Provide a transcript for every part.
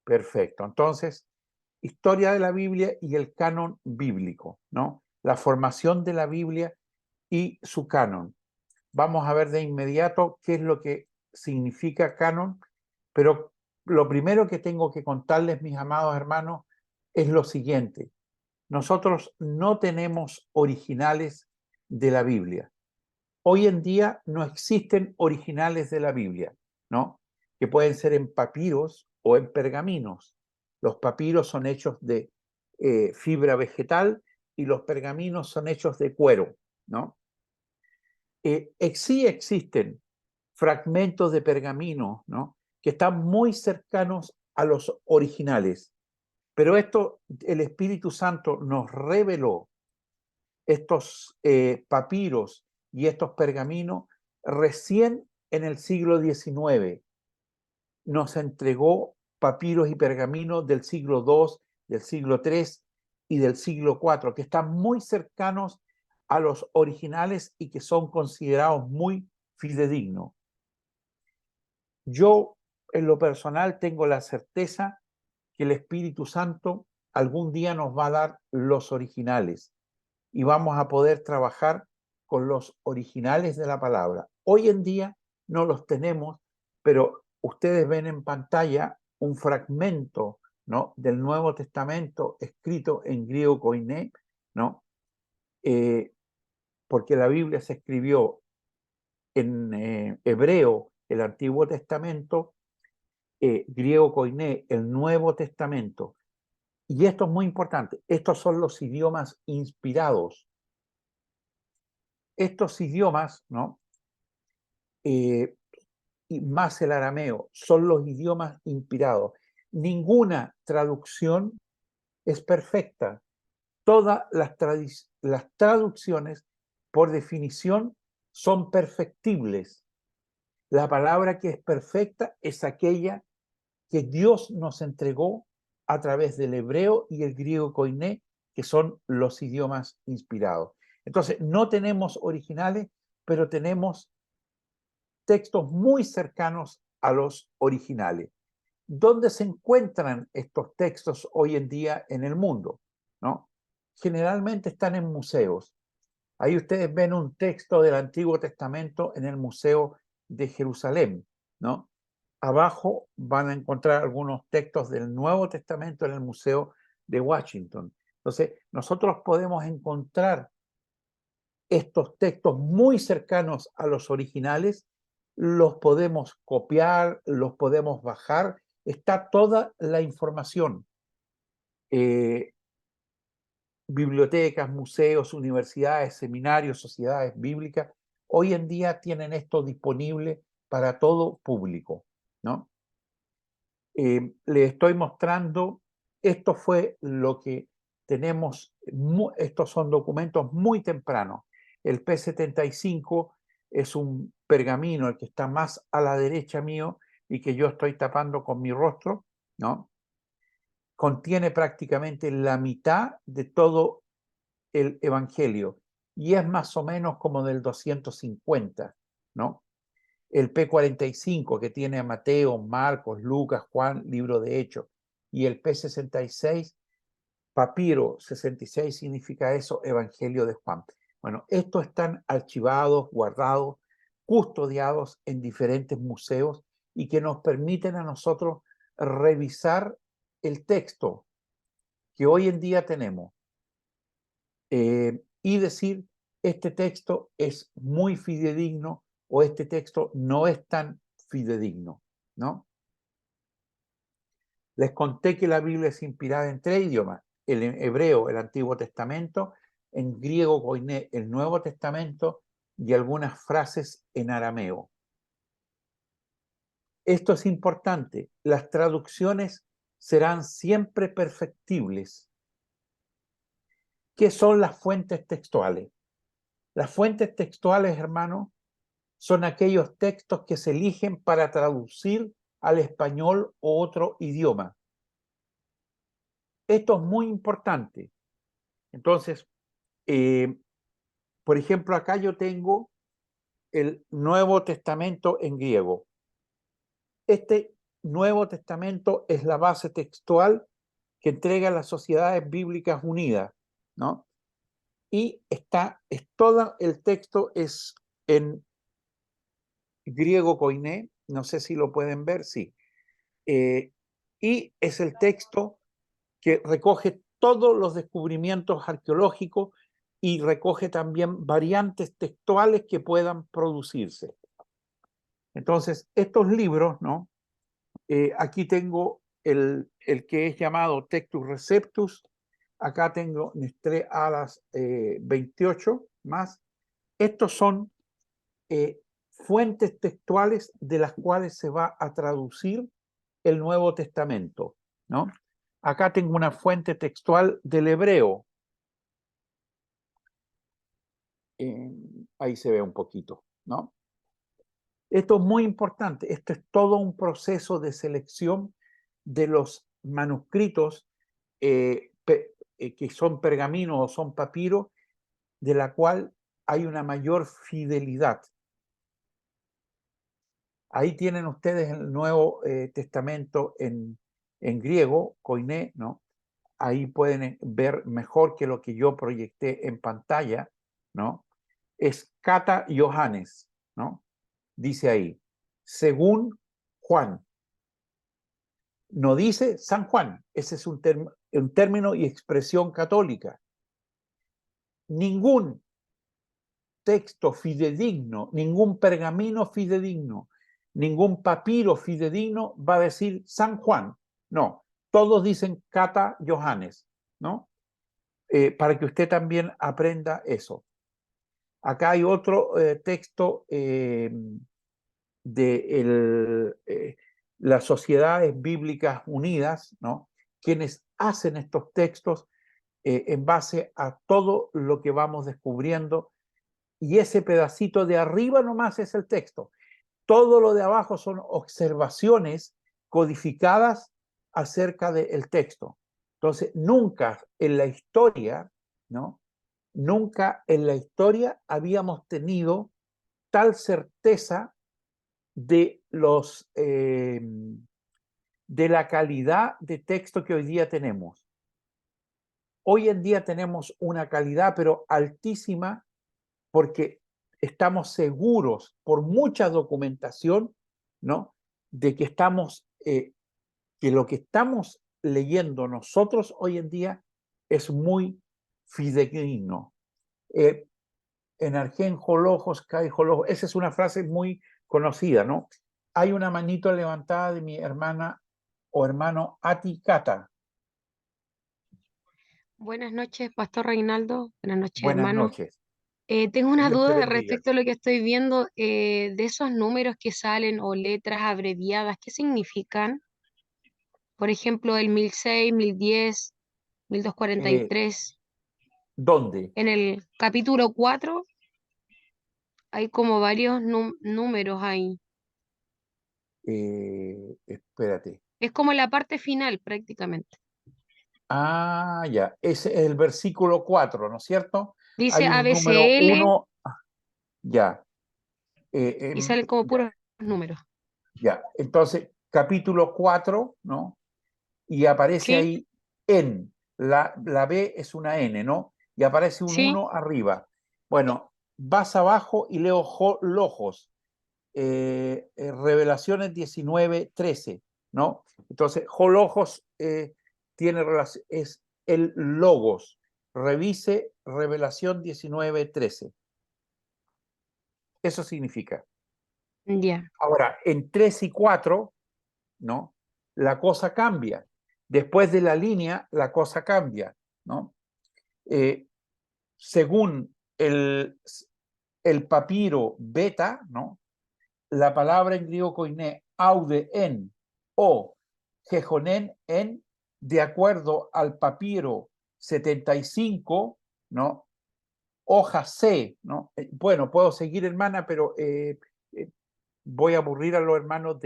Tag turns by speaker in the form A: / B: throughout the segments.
A: Perfecto. Entonces, historia de la Biblia y el canon bíblico, ¿no? La formación de la Biblia y su canon. Vamos a ver de inmediato qué es lo que significa canon, pero lo primero que tengo que contarles, mis amados hermanos, es lo siguiente. Nosotros no tenemos originales de la Biblia. Hoy en día no existen originales de la Biblia, ¿no? Que pueden ser en papiros o en pergaminos. Los papiros son hechos de fibra vegetal y los pergaminos son hechos de cuero, ¿no? Sí existen fragmentos de pergamino, ¿no? Que están muy cercanos a los originales, pero esto el Espíritu Santo nos reveló estos papiros y estos pergaminos recién en el siglo XIX. Nos entregó papiros y pergaminos del siglo II, del siglo III y del siglo IV, que están muy cercanos a los originales y que son considerados muy fidedignos. Yo, en lo personal, tengo la certeza que el Espíritu Santo algún día nos va a dar los originales y vamos a poder trabajar con los originales de la palabra. Hoy en día no los tenemos, pero ustedes ven en pantalla un fragmento, ¿no?, del Nuevo Testamento escrito en griego koiné, ¿no? Porque la Biblia se escribió en hebreo, el Antiguo Testamento, griego koiné, el Nuevo Testamento. Y esto es muy importante, estos son los idiomas inspirados. Estos idiomas, ¿no? Y más el arameo, son los idiomas inspirados. Ninguna traducción es perfecta. Todas las traducciones, por definición, son perfectibles. La palabra que es perfecta es aquella que Dios nos entregó a través del hebreo y el griego koiné, que son los idiomas inspirados. Entonces, no tenemos originales, pero tenemos textos muy cercanos a los originales. ¿Dónde se encuentran estos textos hoy en día en el mundo? ¿No? Generalmente están en museos. Ahí ustedes ven un texto del Antiguo Testamento en el Museo de Jerusalén, ¿no? Abajo van a encontrar algunos textos del Nuevo Testamento en el Museo de Washington. Entonces, nosotros podemos encontrar estos textos muy cercanos a los originales, los podemos copiar, los podemos bajar, está toda la información. Bibliotecas, museos, universidades, seminarios, sociedades bíblicas, hoy en día tienen esto disponible para todo público, ¿no? Les estoy mostrando, esto fue lo que tenemos, estos son documentos muy tempranos. El P75 es un pergamino, el que está más a la derecha mío y que yo estoy tapando con mi rostro, ¿no? Contiene prácticamente la mitad de todo el Evangelio y es más o menos como del 250, ¿no? El P45 que tiene a Mateo, Marcos, Lucas, Juan, libro de Hechos, y el P66, papiro 66 significa eso, Evangelio de Juan. Bueno, estos están archivados, guardados, custodiados en diferentes museos y que nos permiten a nosotros revisar el texto que hoy en día tenemos y decir, este texto es muy fidedigno o este texto no es tan fidedigno, ¿no? Les conté que la Biblia es inspirada en 3 idiomas, el hebreo, el Antiguo Testamento, en griego koiné, el Nuevo Testamento, y algunas frases en arameo. Esto es importante, las traducciones serán siempre perfectibles. ¿Qué son las fuentes textuales? Las fuentes textuales, hermanos, son aquellos textos que se eligen para traducir al español o otro idioma. Esto es muy importante. Entonces, por ejemplo, acá yo tengo el Nuevo Testamento en griego. Este Nuevo Testamento es la base textual que entrega las Sociedades Bíblicas Unidas, ¿no? Y todo el texto es en griego koiné, no sé si lo pueden ver, sí. Y es el texto que recoge todos los descubrimientos arqueológicos y recoge también variantes textuales que puedan producirse. Entonces, estos libros, ¿no? Aquí tengo el que es llamado Textus Receptus, acá tengo Nestlé Alas 28 más. Estos son fuentes textuales de las cuales se va a traducir el Nuevo Testamento, ¿no? Acá tengo una fuente textual del hebreo. Ahí se ve un poquito, ¿no? Esto es muy importante. Esto es todo un proceso de selección de los manuscritos que son pergaminos o son papiros, de la cual hay una mayor fidelidad. Ahí tienen ustedes el Nuevo Testamento en griego, koiné, ¿no? Ahí pueden ver mejor que lo que yo proyecté en pantalla, ¿no? Es Kata Johannes, ¿no? Dice ahí, según Juan. No dice San Juan, ese es un término y expresión católica. Ningún texto fidedigno, ningún pergamino fidedigno, ningún papiro fidedigno va a decir San Juan. No, todos dicen Kata Johannes, ¿no? Para que usted también aprenda eso. Acá hay otro texto de las Sociedades Bíblicas Unidas, ¿no? Quienes hacen estos textos en base a todo lo que vamos descubriendo, y ese pedacito de arriba nomás es el texto. Todo lo de abajo son observaciones codificadas acerca del texto. Entonces, nunca en la historia, ¿no? Nunca en la historia habíamos tenido tal certeza de de la calidad de texto que hoy día tenemos. Hoy en día tenemos una calidad, pero altísima, porque estamos seguros por mucha documentación, ¿no? De que que lo que estamos leyendo nosotros hoy en día es muy fidedigno. En Argen Jolojos, Kai Jolojos, esa es una frase muy conocida, ¿no? Hay una manito levantada de mi hermana o hermano Ati Kata.
B: Buenas noches, Pastor Reinaldo. Buenas noches,
A: Buenas
B: hermano.
A: noches.
B: Tengo una
A: Dios te
B: duda
A: bendiga.
B: respecto a lo que estoy viendo de esos números que salen o letras abreviadas. ¿Qué significan? Por ejemplo, el 1006, 1010,
A: Eh,
B: 1243.
A: ¿Dónde?
B: En el capítulo 4 hay como varios números ahí.
A: Espérate.
B: Es como la parte final prácticamente.
A: Ah, ya. Ese es el versículo 4, ¿no es cierto?
B: Dice
A: Hay un número
B: ABCL
A: 1, ya.
B: y salen como
A: Ya,
B: puros números.
A: ya. Entonces, capítulo 4, ¿no? Y aparece
B: ¿Sí?
A: ahí en. La B es una N, ¿no? Y aparece un
B: ¿Sí?
A: 1 arriba. Bueno, vas abajo y leo lojos. Revelaciones 19:13, ¿no? Entonces, Jolojos tiene relación, es el logos. Revise Revelación 19:13. Eso significa.
B: Ya.
A: Ahora, en 3 y 4, ¿no? La cosa cambia. Después de la línea, la cosa cambia, ¿no? Eh, según el papiro beta, ¿no? La palabra en griego koiné, aude en o jejonen en, de acuerdo al papiro 75, ¿no? Hoja C, ¿no? Bueno, puedo seguir, hermana, pero voy a aburrir a los hermanos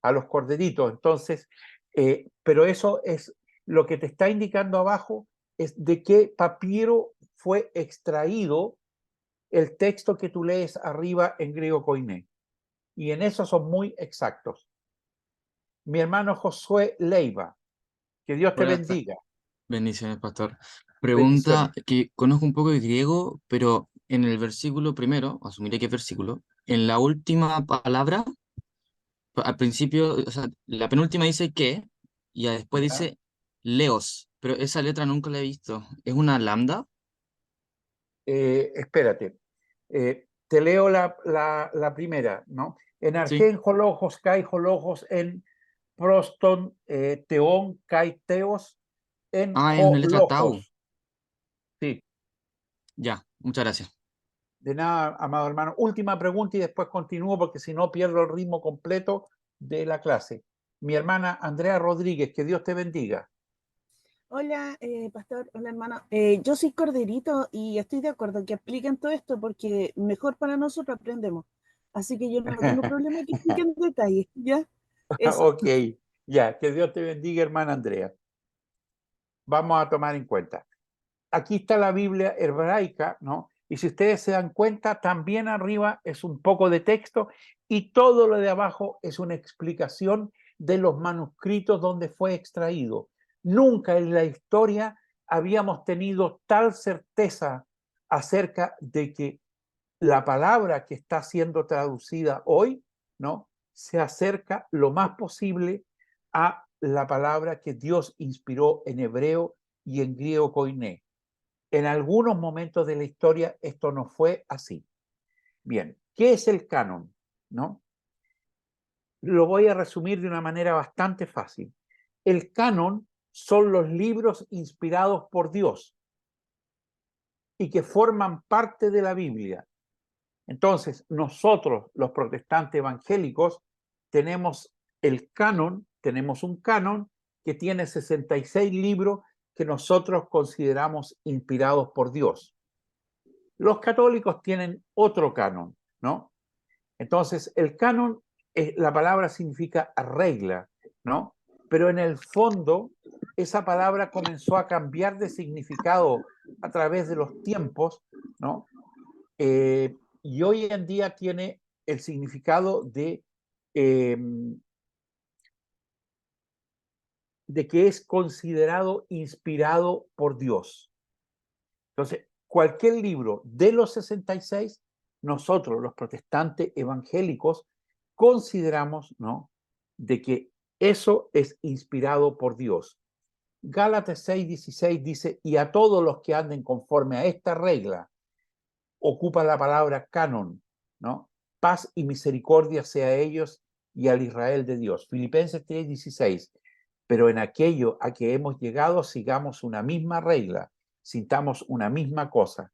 A: a los corderitos. Entonces, pero eso es lo que te está indicando abajo, es de qué papiro fue extraído el texto que tú lees arriba en griego koiné. Y en eso son muy exactos. Mi hermano Josué Leiva, que Dios te
C: Hola,
A: bendiga.
C: bendiciones, pastor. Pregunta
A: Bendiciones.
C: que conozco un poco de griego, pero en el versículo primero, asumiré que es versículo, en la última palabra, al principio, o sea, la penúltima dice que, y después
A: ¿Ya?
C: dice leos, pero esa letra nunca la he visto. ¿Es una lambda?
A: Espérate. Te leo la primera, ¿no? En
C: Sí.
A: argen holojos kai holojos en proston teon kai teos en
C: Ah, es una letra tau.
A: holojos. Sí,
C: Ya, muchas gracias.
A: de nada, amado hermano. Última pregunta y después continúo porque si no pierdo el ritmo completo de la clase. Mi hermana Andrea Rodríguez, que Dios te bendiga.
D: Hola, pastor, hola hermano. Yo soy corderito y estoy de acuerdo que expliquen todo esto porque mejor para nosotros aprendemos. Así que yo no tengo problema que expliquen detalles, ¿ya? Eso.
A: Ok, ya, que Dios te bendiga, hermana Andrea. Vamos a tomar en cuenta. Aquí está la Biblia hebraica, ¿no? Y si ustedes se dan cuenta, también arriba es un poco de texto y todo lo de abajo es una explicación de los manuscritos donde fue extraído. Nunca en la historia habíamos tenido tal certeza acerca de que la palabra que está siendo traducida hoy, ¿no? Se acerca lo más posible a la palabra que Dios inspiró en hebreo y en griego koiné. En algunos momentos de la historia esto no fue así. Bien, ¿qué es el canon? ¿No? Lo voy a resumir de una manera bastante fácil. El canon son los libros inspirados por Dios y que forman parte de la Biblia. Entonces, nosotros, los protestantes evangélicos, tenemos el canon, tenemos un canon que tiene 66 libros que nosotros consideramos inspirados por Dios. Los católicos tienen otro canon, ¿no? Entonces, el canon, la palabra significa regla, ¿no? Pero en el fondo, esa palabra comenzó a cambiar de significado a través de los tiempos, ¿no? Y hoy en día tiene el significado eh, de que es considerado inspirado por Dios. Entonces, cualquier libro de los 66, nosotros, los protestantes evangélicos, consideramos, ¿no?, de que eso es inspirado por Dios. Gálatas 6:16 dice, y a todos los que anden conforme a esta regla, ocupa la palabra canon, ¿no? Paz y misericordia sea a ellos y al Israel de Dios. Filipenses 3:16, pero en aquello a que hemos llegado sigamos una misma regla, sintamos una misma cosa.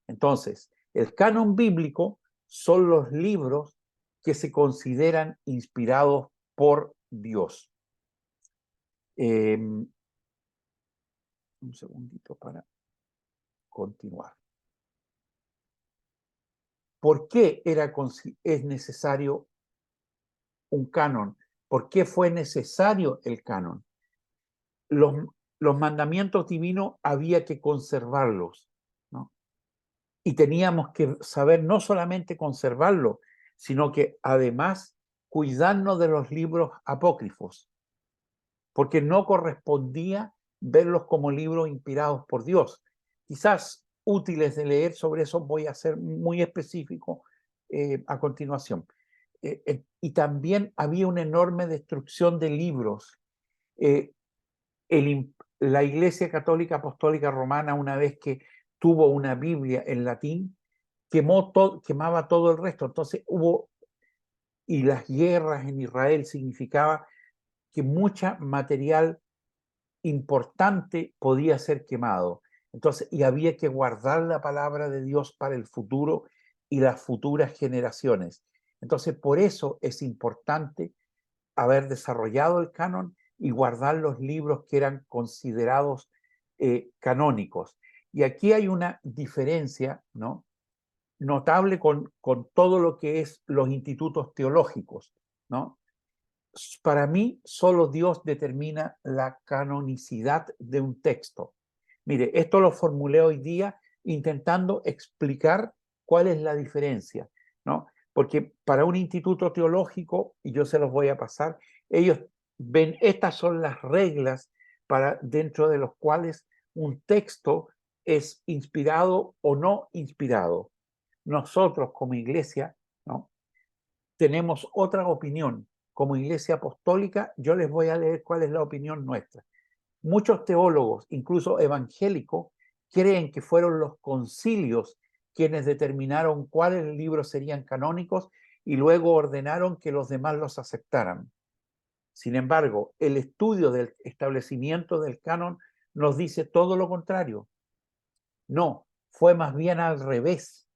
A: Entonces, el canon bíblico son los libros que se consideran inspirados por Dios. Un segundito para continuar. ¿Por qué es necesario un canon? ¿Por qué fue necesario el canon? Los mandamientos divinos había que conservarlos, ¿no? Y teníamos que saber no solamente conservarlos, sino que además cuidarnos de los libros apócrifos, porque no correspondía verlos como libros inspirados por Dios. Quizás útiles de leer, sobre eso voy a ser muy específico a continuación. Y también había una enorme destrucción de libros. Eh, la Iglesia Católica Apostólica Romana, una vez que tuvo una Biblia en latín, quemaba todo el resto. Entonces y las guerras en Israel significaba que mucha material importante podía ser quemado. Entonces, y había que guardar la palabra de Dios para el futuro y las futuras generaciones. Entonces, por eso es importante haber desarrollado el canon y guardar los libros que eran considerados canónicos. Y aquí hay una diferencia, ¿no?, notable con todo lo que es los institutos teológicos, ¿no? Para mí, solo Dios determina la canonicidad de un texto. Mire, esto lo formulé hoy día intentando explicar cuál es la diferencia, ¿no? Porque para un instituto teológico, y yo se los voy a pasar, ellos ven, estas son las reglas para dentro de los cuales un texto es inspirado o no inspirado. Nosotros como iglesia, ¿no?, tenemos otra opinión. Como iglesia apostólica, yo les voy a leer cuál es la opinión nuestra. Muchos teólogos, incluso evangélicos, creen que fueron los concilios quienes determinaron cuáles libros serían canónicos y luego ordenaron que los demás los aceptaran. Sin embargo, el estudio del establecimiento del canon nos dice todo lo contrario. No, fue más bien al revés.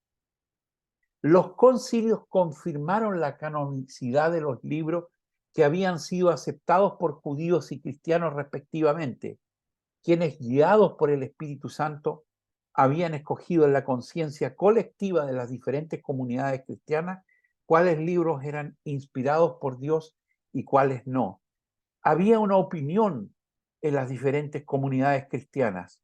A: Los concilios confirmaron la canonicidad de los libros que habían sido aceptados por judíos y cristianos respectivamente, quienes, guiados por el Espíritu Santo, habían escogido en la conciencia colectiva de las diferentes comunidades cristianas cuáles libros eran inspirados por Dios y cuáles no. Había una opinión en las diferentes comunidades cristianas.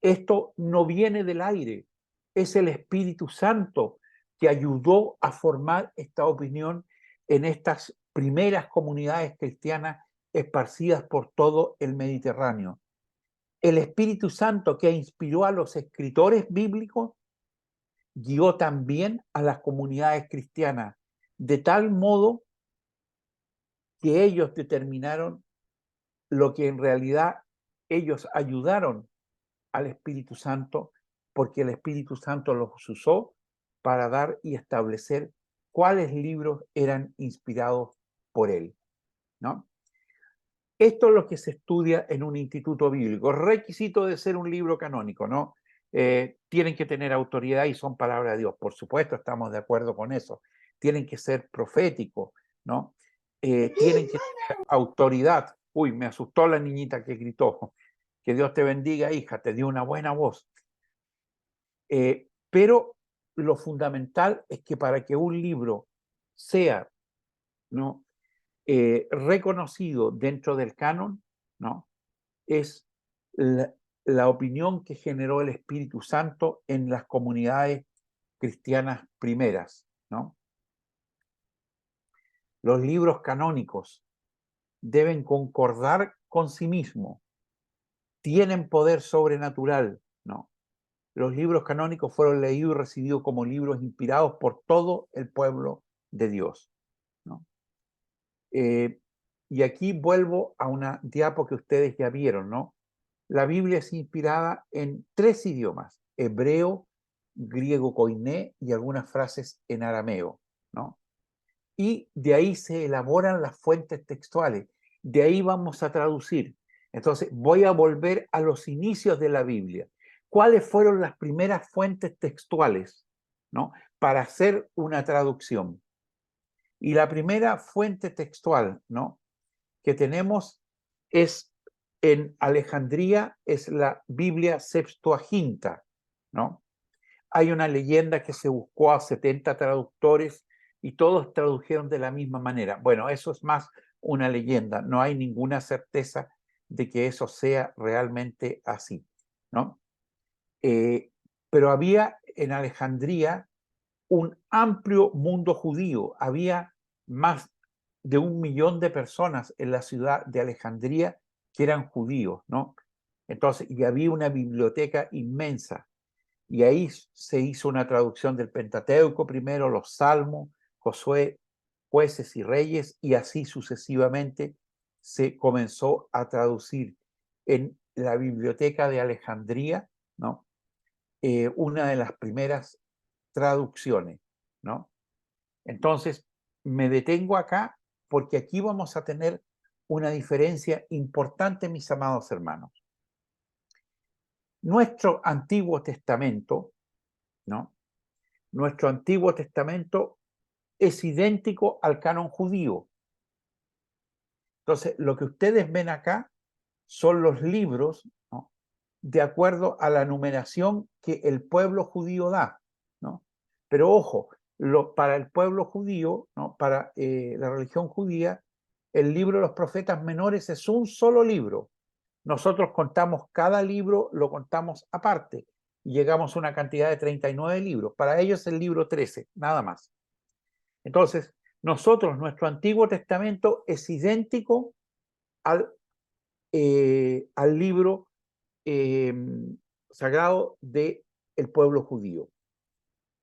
A: Esto no viene del aire, es el Espíritu Santo que ayudó a formar esta opinión en estas primeras comunidades cristianas esparcidas por todo el Mediterráneo. El Espíritu Santo que inspiró a los escritores bíblicos guió también a las comunidades cristianas, de tal modo que ellos determinaron lo que en realidad ellos ayudaron al Espíritu Santo, porque el Espíritu Santo los usó para dar y establecer cuáles libros eran inspirados por él, ¿no? Esto es lo que se estudia en un instituto bíblico. Requisito de ser un libro canónico, ¿no? Tienen que tener autoridad y son palabras de Dios. Por supuesto, estamos de acuerdo con eso. Tienen que ser proféticos, ¿no? Tienen que tener autoridad. Uy, me asustó la niñita que gritó. Que Dios te bendiga, hija, te dio una buena voz. Pero lo fundamental es que para que un libro sea, ¿no?, reconocido dentro del canon, ¿no?, es la opinión que generó el Espíritu Santo en las comunidades cristianas primeras, ¿no? Los libros canónicos deben concordar con sí mismos, tienen poder sobrenatural, ¿no? Los libros canónicos fueron leídos y recibidos como libros inspirados por todo el pueblo de Dios, ¿no? Y aquí vuelvo a una diapo que ustedes ya vieron, ¿no? La Biblia es inspirada en 3 idiomas: hebreo, griego koiné y algunas frases en arameo, ¿no? Y de ahí se elaboran las fuentes textuales, de ahí vamos a traducir. Entonces voy a volver a los inicios de la Biblia. ¿Cuáles fueron las primeras fuentes textuales, ¿no?, para hacer una traducción? Y la primera fuente textual, ¿no?, que tenemos es en Alejandría, es la Biblia Septuaginta, ¿no? Hay una leyenda que se buscó a 70 traductores y todos tradujeron de la misma manera. Bueno, eso es más una leyenda, no hay ninguna certeza de que eso sea realmente así, ¿no? Pero había en Alejandría un amplio mundo judío, había más de 1 millón de personas en la ciudad de Alejandría que eran judíos, ¿no? Entonces, y había una biblioteca inmensa, y ahí se hizo una traducción del Pentateuco primero, los Salmos, Josué, Jueces y Reyes, y así sucesivamente se comenzó a traducir en la biblioteca de Alejandría, ¿no?, una de las primeras traducciones, ¿no? Entonces, me detengo acá porque aquí vamos a tener una diferencia importante, mis amados hermanos. Nuestro Antiguo Testamento, ¿no?, nuestro Antiguo Testamento es idéntico al canon judío. Entonces, lo que ustedes ven acá son los libros, ¿no?, de acuerdo a la numeración que el pueblo judío da, ¿no? Pero ojo, para el pueblo judío, ¿no?, para la religión judía, el libro de los profetas menores es un solo libro. Nosotros contamos cada libro, lo contamos aparte, y llegamos a una cantidad de 39 libros. Para ellos el libro 13, nada más. Entonces, nuestro Antiguo Testamento es idéntico al libro sagrado del pueblo judío.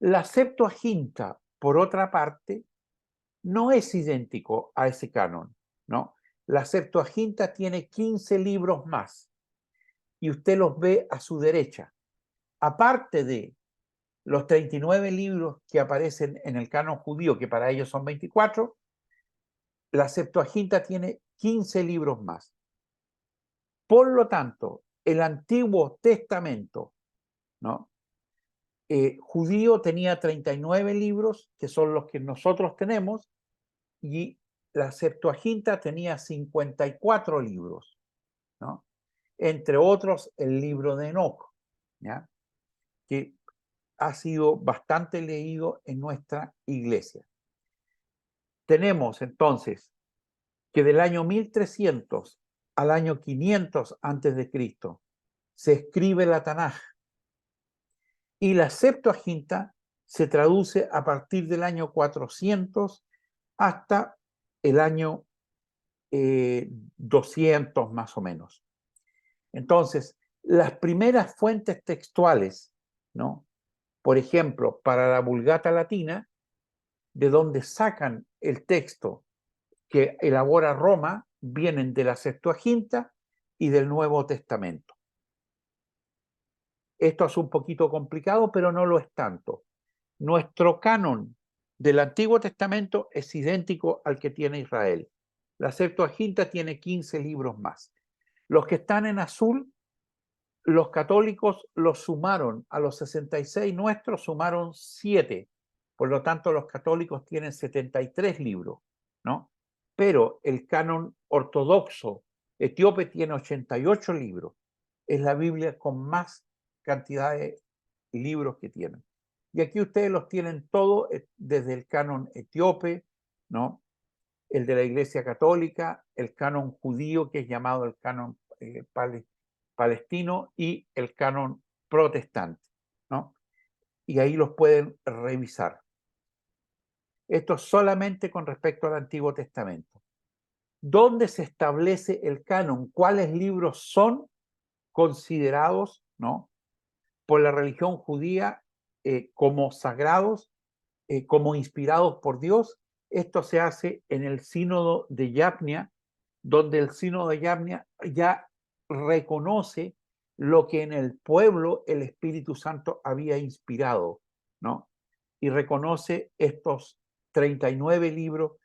A: La Septuaginta, por otra parte, no es idéntico a ese canon, ¿no? La Septuaginta tiene 15 libros más y usted los ve a su derecha. Aparte de los 39 libros que aparecen en el canon judío, que para ellos son 24, la Septuaginta tiene 15 libros más. Por lo tanto, el Antiguo Testamento, ¿no? Judío tenía 39 libros, que son los que nosotros tenemos, y la Septuaginta tenía 54 libros, ¿no? Entre otros el libro de Enoc, ¿ya? Que ha sido bastante leído en nuestra iglesia. Tenemos entonces que del año 1300 al año 500 antes de Cristo se escribe la Tanaj, y la Septuaginta se traduce a partir del año 400 hasta el año 200 más o menos. Entonces, las primeras fuentes textuales, ¿no? Por ejemplo, para la Vulgata Latina, de donde sacan el texto que elabora Roma, vienen de la Septuaginta y del Nuevo Testamento. Esto es un poquito complicado, pero no lo es tanto. Nuestro canon del Antiguo Testamento es idéntico al que tiene Israel. La Septuaginta tiene 15 libros más. Los que están en azul, los católicos los sumaron a los 66 nuestros, sumaron 7. Por lo tanto, los católicos tienen 73 libros, ¿no? Pero el canon ortodoxo etíope tiene 88 libros. Es la Biblia con más cantidad de libros que tienen. Y aquí ustedes los tienen todos, desde el canon etíope, ¿no? El de la Iglesia Católica, el canon judío, que es llamado el canon palestino, y el canon protestante, ¿no? Y ahí los pueden revisar. Esto solamente con respecto al Antiguo Testamento. ¿Dónde se establece el canon? ¿Cuáles libros son considerados, ¿no?, por la religión judía como sagrados, como inspirados por Dios? Esto se hace en el Sínodo de Yavnia, donde el Sínodo de Yavnia ya reconoce lo que en el pueblo el Espíritu Santo había inspirado, ¿no? Y reconoce estos 39 libros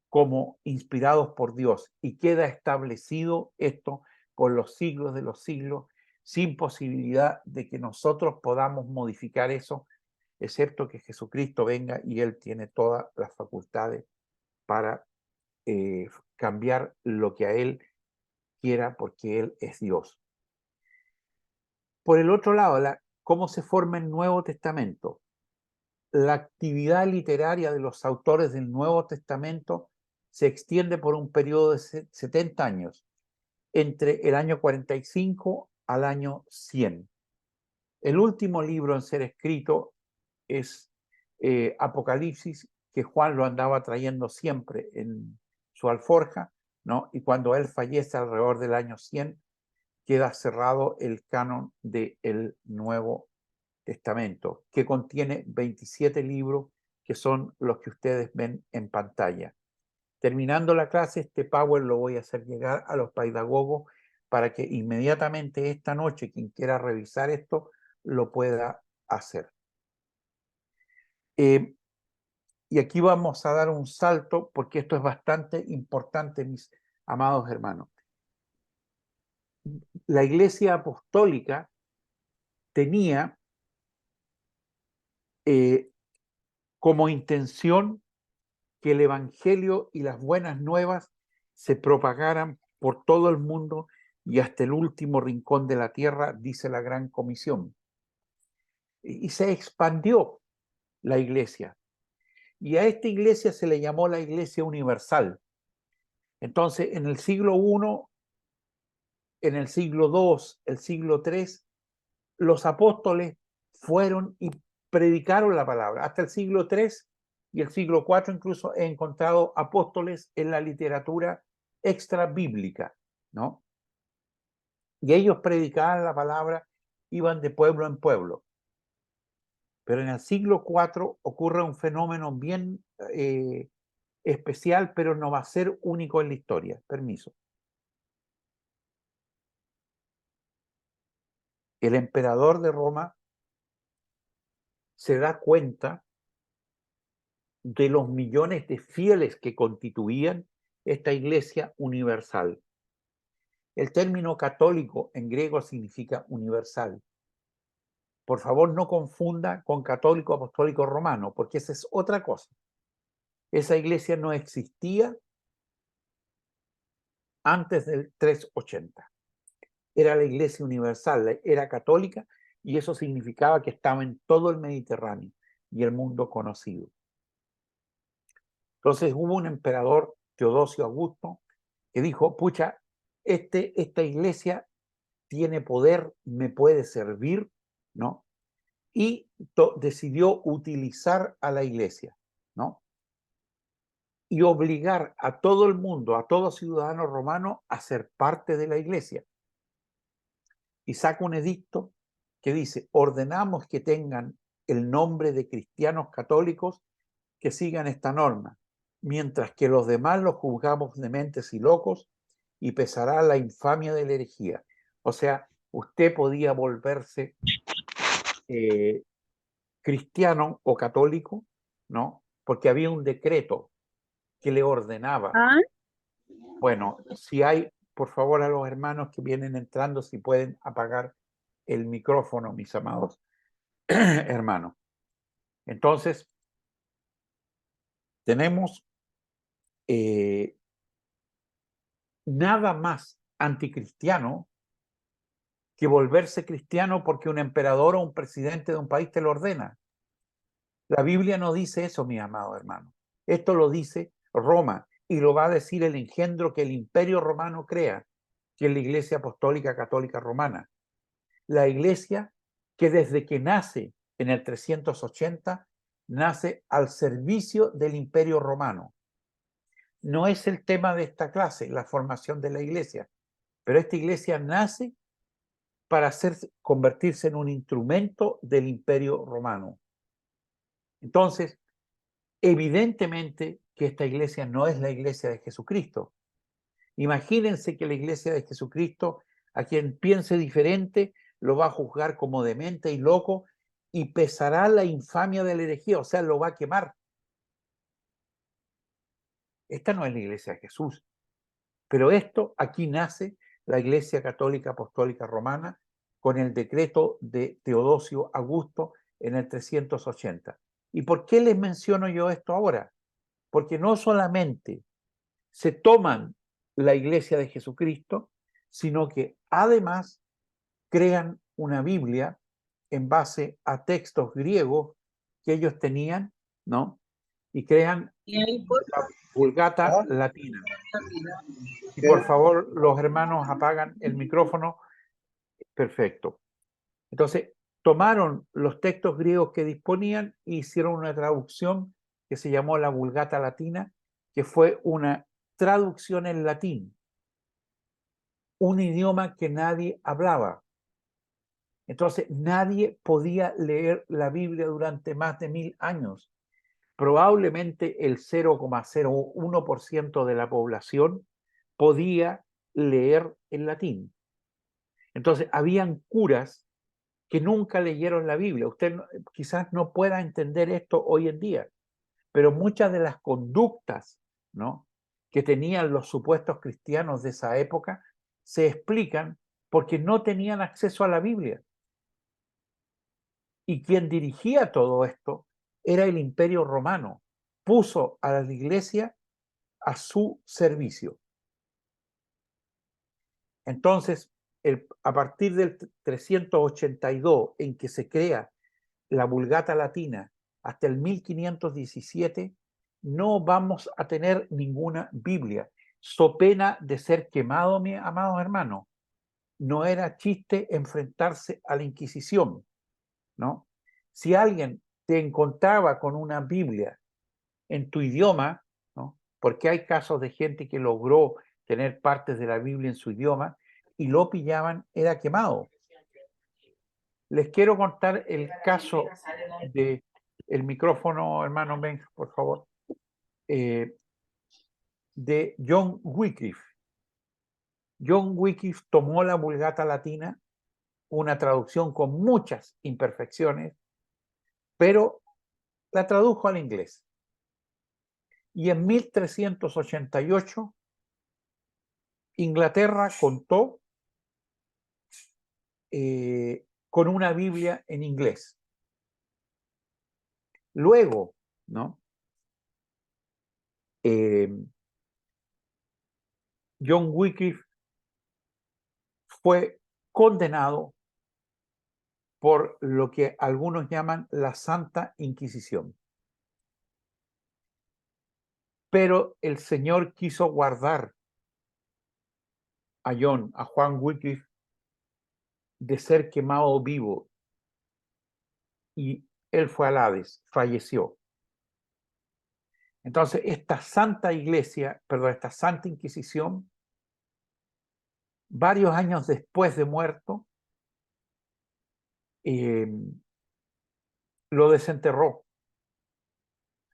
A: como inspirados por Dios, y queda establecido esto por los siglos de los siglos, sin posibilidad de que nosotros podamos modificar eso, excepto que Jesucristo venga y Él tiene todas las facultades para cambiar lo que a Él quiera, porque Él es Dios. Por el otro lado, ¿cómo se forma el Nuevo Testamento? La actividad literaria de los autores del Nuevo Testamento se extiende por un periodo de 70 años, entre el año 45 al año 100. El último libro en ser escrito es Apocalipsis, que Juan lo andaba trayendo siempre en su alforja, ¿no? Y cuando él fallece alrededor del año 100, queda cerrado el canon del Nuevo Testamento, que contiene 27 libros, que son los que ustedes ven en pantalla. Terminando la clase, este Power lo voy a hacer llegar a los pedagogos para que inmediatamente esta noche, quien quiera revisar esto, lo pueda hacer. Y aquí vamos a dar un salto, porque esto es bastante importante, mis amados hermanos. La Iglesia Apostólica tenía como intención que el Evangelio y las buenas nuevas se propagaran por todo el mundo y hasta el último rincón de la tierra, dice la Gran Comisión. Y se expandió la iglesia. Y a esta iglesia se le llamó la Iglesia Universal. Entonces, en el siglo I, en el siglo II, el siglo III, los apóstoles fueron y predicaron la palabra. Hasta el siglo III y el siglo IV incluso he encontrado apóstoles en la literatura extra bíblica, ¿no? Y ellos predicaban la palabra, iban de pueblo en pueblo. Pero en el siglo IV ocurre un fenómeno bien especial, pero no va a ser único en la historia. Permiso. El emperador de Roma se da cuenta de los millones de fieles que constituían esta iglesia universal. El término católico en griego significa universal. Por favor, no confunda con católico apostólico romano, porque esa es otra cosa. Esa iglesia no existía antes del 380. Era la iglesia universal, era católica, y eso significaba que estaba en todo el Mediterráneo y el mundo conocido. Entonces hubo un emperador, Teodosio Augusto, que dijo, pucha, esta iglesia tiene poder, me puede servir, ¿no? Y decidió utilizar a la iglesia, ¿no? Y obligar a todo el mundo, a todo ciudadano romano, a ser parte de la iglesia. Y saca un edicto que dice, ordenamos que tengan el nombre de cristianos católicos que sigan esta norma, mientras que los demás los juzgamos dementes y locos, y pesará la infamia de la herejía. O sea, usted podía volverse cristiano o católico, ¿no? Porque había un decreto que le ordenaba. Bueno, si hay, por favor, a los hermanos que vienen entrando, si pueden apagar el micrófono, mis amados hermanos. Entonces, tenemos nada más anticristiano que volverse cristiano porque un emperador o un presidente de un país te lo ordena. La Biblia no dice eso, mi amado hermano. Esto lo dice Roma y lo va a decir el engendro que el Imperio Romano crea, que es la Iglesia Apostólica Católica Romana. La iglesia que desde que nace en el 380 nace al servicio del Imperio Romano. No es el tema de esta clase, la formación de la iglesia, pero esta iglesia nace para convertirse en un instrumento del Imperio Romano. Entonces, evidentemente que esta iglesia no es la iglesia de Jesucristo. Imagínense que la iglesia de Jesucristo, a quien piense diferente, lo va a juzgar como demente y loco y pesará la infamia de la herejía, o sea, lo va a quemar. Esta no es la iglesia de Jesús. Pero aquí nace la Iglesia Católica Apostólica Romana con el decreto de Teodosio Augusto en el 380. ¿Y por qué les menciono yo esto ahora? Porque no solamente se toman la Iglesia de Jesucristo, sino que además crean una Biblia en base a textos griegos que ellos tenían, ¿no? Y crean la Vulgata Latina. Y por favor, los hermanos apagan el micrófono. Perfecto. Entonces, tomaron los textos griegos que disponían e hicieron una traducción que se llamó la Vulgata Latina, que fue una traducción en latín, un idioma que nadie hablaba. Entonces, nadie podía leer la Biblia durante más de 1000 años. Probablemente el 0,01% de la población podía leer en latín. Entonces, habían curas que nunca leyeron la Biblia. Usted quizás no pueda entender esto hoy en día, pero muchas de las conductas, ¿no?, que tenían los supuestos cristianos de esa época se explican porque no tenían acceso a la Biblia. Y quien dirigía todo esto era el Imperio Romano. Puso a la iglesia a su servicio. Entonces, a partir del 382, en que se crea la Vulgata Latina, hasta el 1517, no vamos a tener ninguna Biblia, so pena de ser quemado, mis amados hermanos. No era chiste enfrentarse a la Inquisición, ¿no? Si alguien te encontraba con una Biblia en tu idioma, ¿no? Porque hay casos de gente que logró tener partes de la Biblia en su idioma y lo pillaban, era quemado. Les quiero contar el caso de el micrófono, hermano Ben, por favor, de John Wycliffe. John Wycliffe tomó la Vulgata Latina, una traducción con muchas imperfecciones, pero la tradujo al inglés. Y en 1388, Inglaterra contó con una Biblia en inglés. Luego, ¿no? John Wycliffe fue condenado por lo que algunos llaman la Santa Inquisición. Pero el Señor quiso guardar a Juan Wycliffe, de ser quemado vivo, y él fue al Hades, falleció. Entonces, esta Santa Iglesia, perdón, esta Santa Inquisición, varios años después de muerto, lo desenterró,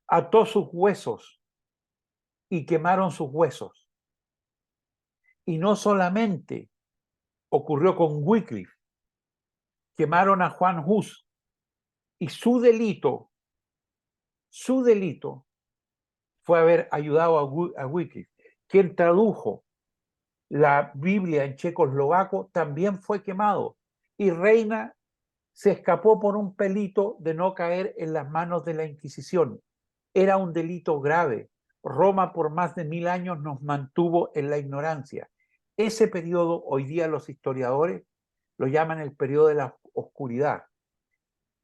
A: ató sus huesos y quemaron sus huesos. Y no solamente ocurrió con Wycliffe, quemaron a Juan Hus, y su delito fue haber ayudado a Wycliffe. Quien tradujo la Biblia en checoslovaco también fue quemado, y Reina se escapó por un pelito de no caer en las manos de la Inquisición. Era un delito grave. Roma por más de 1000 años nos mantuvo en la ignorancia. Ese periodo, hoy día los historiadores lo llaman el periodo de la oscuridad,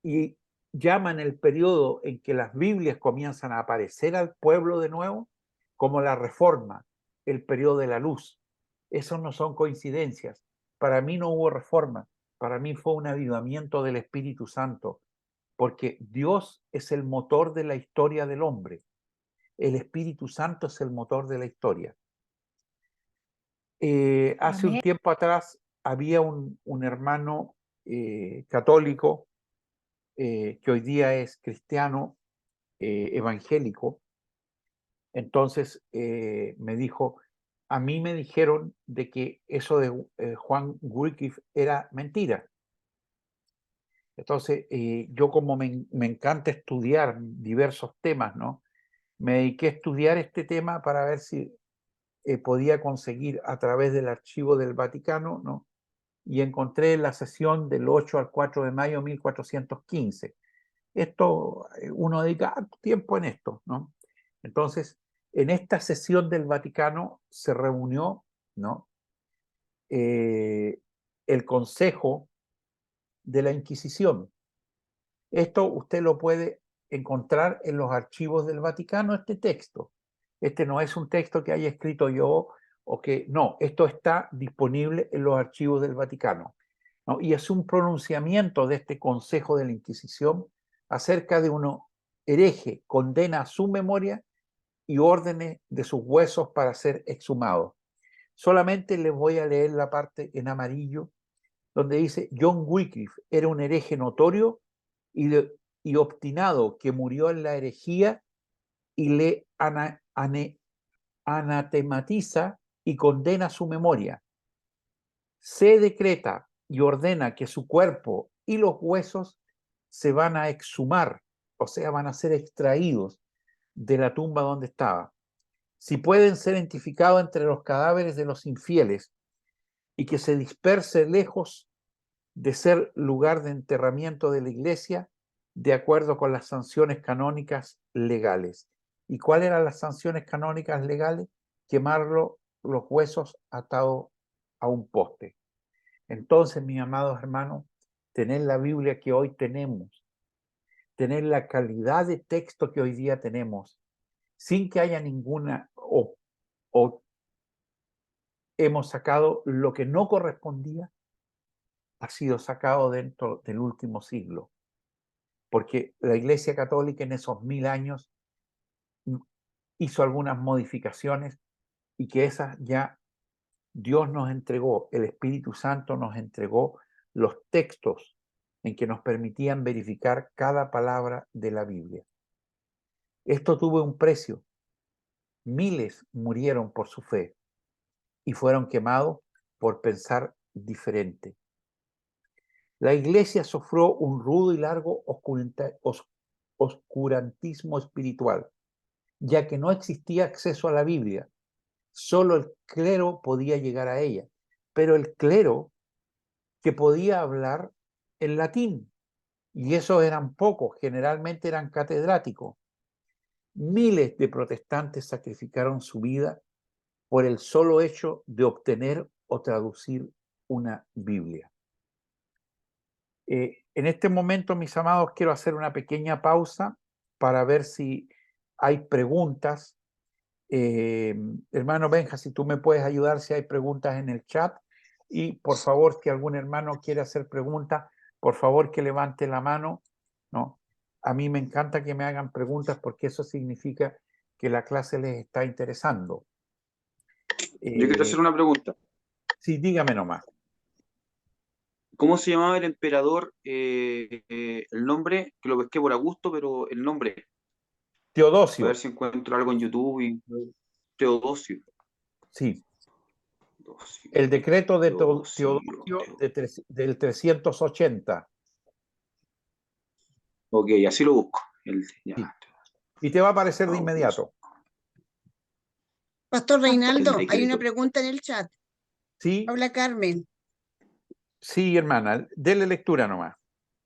A: y llaman el periodo en que las Biblias comienzan a aparecer al pueblo de nuevo como la Reforma, el periodo de la luz. Esos no son coincidencias. Para mí no hubo reforma, para mí fue un avivamiento del Espíritu Santo, porque Dios es el motor de la historia del hombre. El Espíritu Santo es el motor de la historia. Hace un tiempo atrás había un hermano católico que hoy día es cristiano evangélico. Entonces me dijo, a mí me dijeron de que eso de Juan Wycliffe era mentira. Entonces yo, como me encanta estudiar diversos temas, ¿no? Me dediqué a estudiar este tema para ver si podía conseguir a través del archivo del Vaticano, ¿no? Y encontré la sesión del 8 al 4 de mayo de 1415. Esto, uno dedica tiempo en esto, ¿no? Entonces, en esta sesión del Vaticano se reunió, ¿no? El Consejo de la Inquisición. Esto usted lo puede encontrar en los archivos del Vaticano, este texto. Este no es un texto que haya escrito yo, o que no, esto está disponible en los archivos del Vaticano, ¿no? Y es un pronunciamiento de este Consejo de la Inquisición acerca de un hereje, condena su memoria y órdenes de sus huesos para ser exhumados. Solamente les voy a leer la parte en amarillo, donde dice: John Wycliffe era un hereje notorio y obstinado, que murió en la herejía, y le anatematiza y condena su memoria. Se decreta y ordena que su cuerpo y los huesos se van a exhumar, o sea, van a ser extraídos de la tumba donde estaba. Si pueden ser identificados entre los cadáveres de los infieles, y que se disperse lejos de ser lugar de enterramiento de la iglesia, de acuerdo con las sanciones canónicas legales. ¿Y cuáles eran las sanciones canónicas legales? Quemarlo, los huesos atados a un poste. Entonces, mis amados hermanos, tener la Biblia que hoy tenemos, tener la calidad de texto que hoy día tenemos, sin que haya ninguna o hemos sacado lo que no correspondía, ha sido sacado dentro del último siglo. Porque la Iglesia Católica en esos 1000 años hizo algunas modificaciones y que esas ya Dios nos entregó, el Espíritu Santo nos entregó los textos en que nos permitían verificar cada palabra de la Biblia. Esto tuvo un precio. Miles murieron por su fe y fueron quemados por pensar diferente. La iglesia sufrió un rudo y largo oscurantismo espiritual, ya que no existía acceso a la Biblia. Solo el clero podía llegar a ella, pero el clero que podía hablar en latín, y esos eran pocos, generalmente eran catedráticos. Miles de protestantes sacrificaron su vida por el solo hecho de obtener o traducir una Biblia. En este momento, mis amados, quiero hacer una pequeña pausa para ver si hay preguntas. Hermano Benja, si tú me puedes ayudar, si hay preguntas en el chat. Y por favor, si algún hermano quiere hacer preguntas, por favor que levante la mano, ¿no? A mí me encanta que me hagan preguntas porque eso significa que la clase les está interesando.
E: Yo quiero hacer una pregunta.
A: Sí, dígame nomás.
E: ¿Cómo se llamaba el emperador? El nombre, que lo pesqué por Augusto, pero el nombre. A ver
A: Teodosio.
E: si encuentro algo en YouTube. Teodosio.
A: Sí.
E: Teodosio.
A: El decreto de
E: Teodosio.
A: Teodosio del 380.
E: Ok, así lo busco. Ya.
A: Sí. Y te va a aparecer de inmediato.
F: Pastor Reinaldo,
E: El
F: hay una
E: decreto.
F: pregunta en el chat.
A: Sí,
F: Habla Carmen.
A: sí, hermana, dele lectura nomás.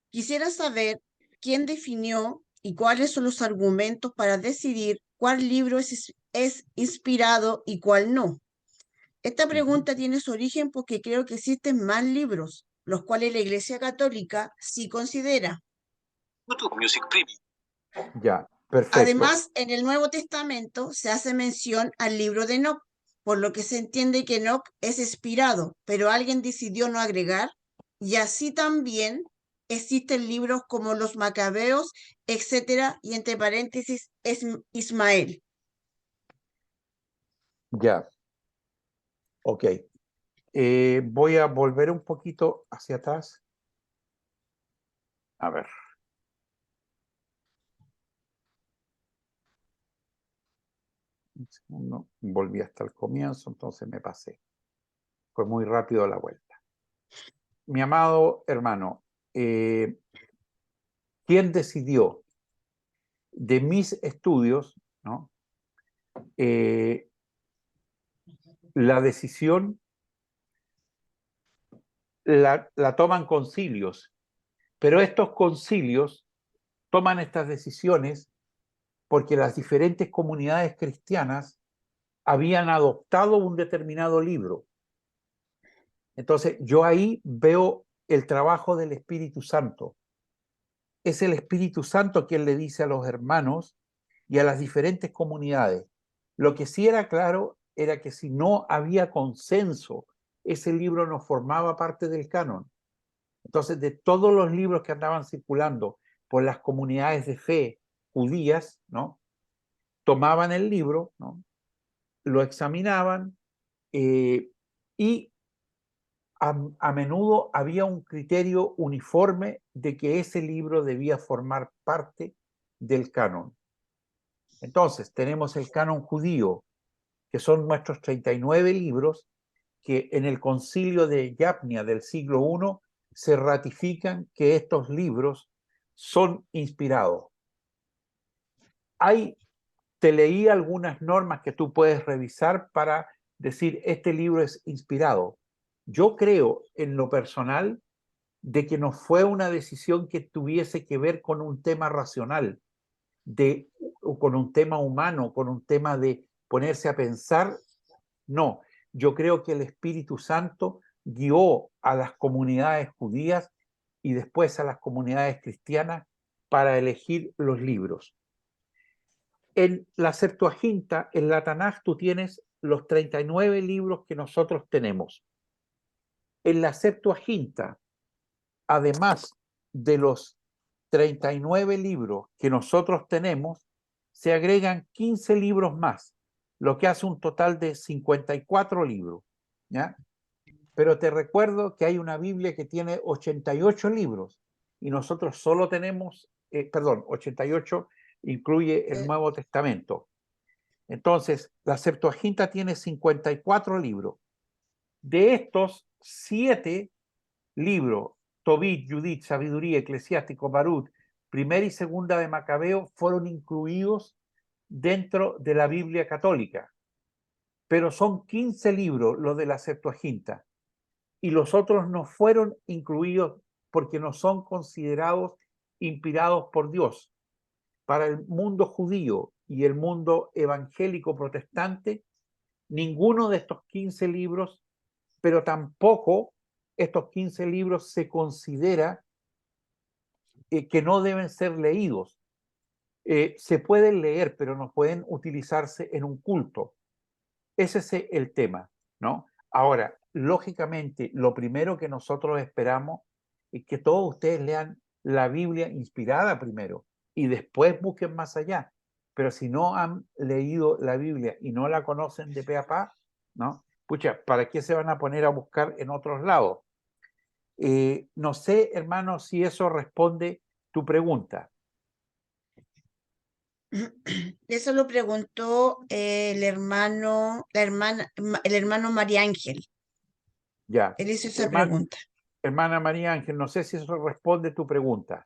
F: Quisiera saber quién definió y cuáles son los argumentos para decidir cuál libro es inspirado y cuál no. Esta pregunta tiene su origen porque creo que existen más libros, los cuales la Iglesia Católica sí considera.
A: Ya, perfecto.
F: Además, en el Nuevo Testamento se hace mención al libro de Enoc, por lo que se entiende que Enoc es inspirado, pero alguien decidió no agregar, y así también existen libros como los Macabeos, etcétera, y entre paréntesis es Ismael.
A: Ya. Ok. Voy a volver un poquito hacia atrás. A ver. Un segundo. Volví hasta el comienzo, entonces me pasé. Fue muy rápido la vuelta. Mi amado hermano, ¿quién decidió de mis estudios, ¿no? La decisión la toman concilios, pero estos concilios toman estas decisiones porque las diferentes comunidades cristianas habían adoptado un determinado libro. Entonces, yo ahí veo el trabajo del Espíritu Santo. Es el Espíritu Santo quien le dice a los hermanos y a las diferentes comunidades. Lo que sí era claro era que si no había consenso, ese libro no formaba parte del canon. Entonces, de todos los libros que andaban circulando por las comunidades de fe judías, ¿no? Tomaban el libro, ¿no? Lo examinaban y a menudo había un criterio uniforme de que ese libro debía formar parte del canon. Entonces, tenemos el canon judío, que son nuestros 39 libros, que en el concilio de Yavnia del siglo I se ratifican que estos libros son inspirados. Te leí algunas normas que tú puedes revisar para decir este libro es inspirado. Yo creo en lo personal de que no fue una decisión que tuviese que ver con un tema racional, o con un tema humano, con un tema de ponerse a pensar. No, yo creo que el Espíritu Santo guió a las comunidades judías y después a las comunidades cristianas para elegir los libros. En la Septuaginta, en la Tanaj, tú tienes los 39 libros que nosotros tenemos. En la Septuaginta, además de los 39 libros que nosotros tenemos, se agregan 15 libros más, lo que hace un total de 54 libros, ¿ya? Pero te recuerdo que hay una Biblia que tiene 88 libros y nosotros solo tenemos, 88 incluye el Nuevo Testamento. Entonces, la Septuaginta tiene 54 libros. De estos, 7 libros, Tobit, Judith, Sabiduría, Eclesiástico, Barut, Primera y Segunda de Macabeo, fueron incluidos dentro de la Biblia católica. Pero son 15 libros los de la Septuaginta. Y los otros no fueron incluidos porque no son considerados inspirados por Dios. Para el mundo judío y el mundo evangélico protestante, ninguno de estos 15 libros, pero tampoco estos 15 libros se considera que no deben ser leídos. Se pueden leer, pero no pueden utilizarse en un culto. Ese es el tema, ¿no? Ahora, lógicamente, lo primero que nosotros esperamos es que todos ustedes lean la Biblia inspirada primero y después busquen más allá. Pero si no han leído la Biblia y no la conocen de pe a pa, ¿no? Pucha, ¿para qué se van a poner a buscar en otros lados? No sé, hermano, si eso responde tu pregunta.
F: Eso lo preguntó el hermano María Ángel.
A: Ya.
F: Él hizo esa pregunta.
A: Hermana María Ángel, no sé si eso responde tu pregunta.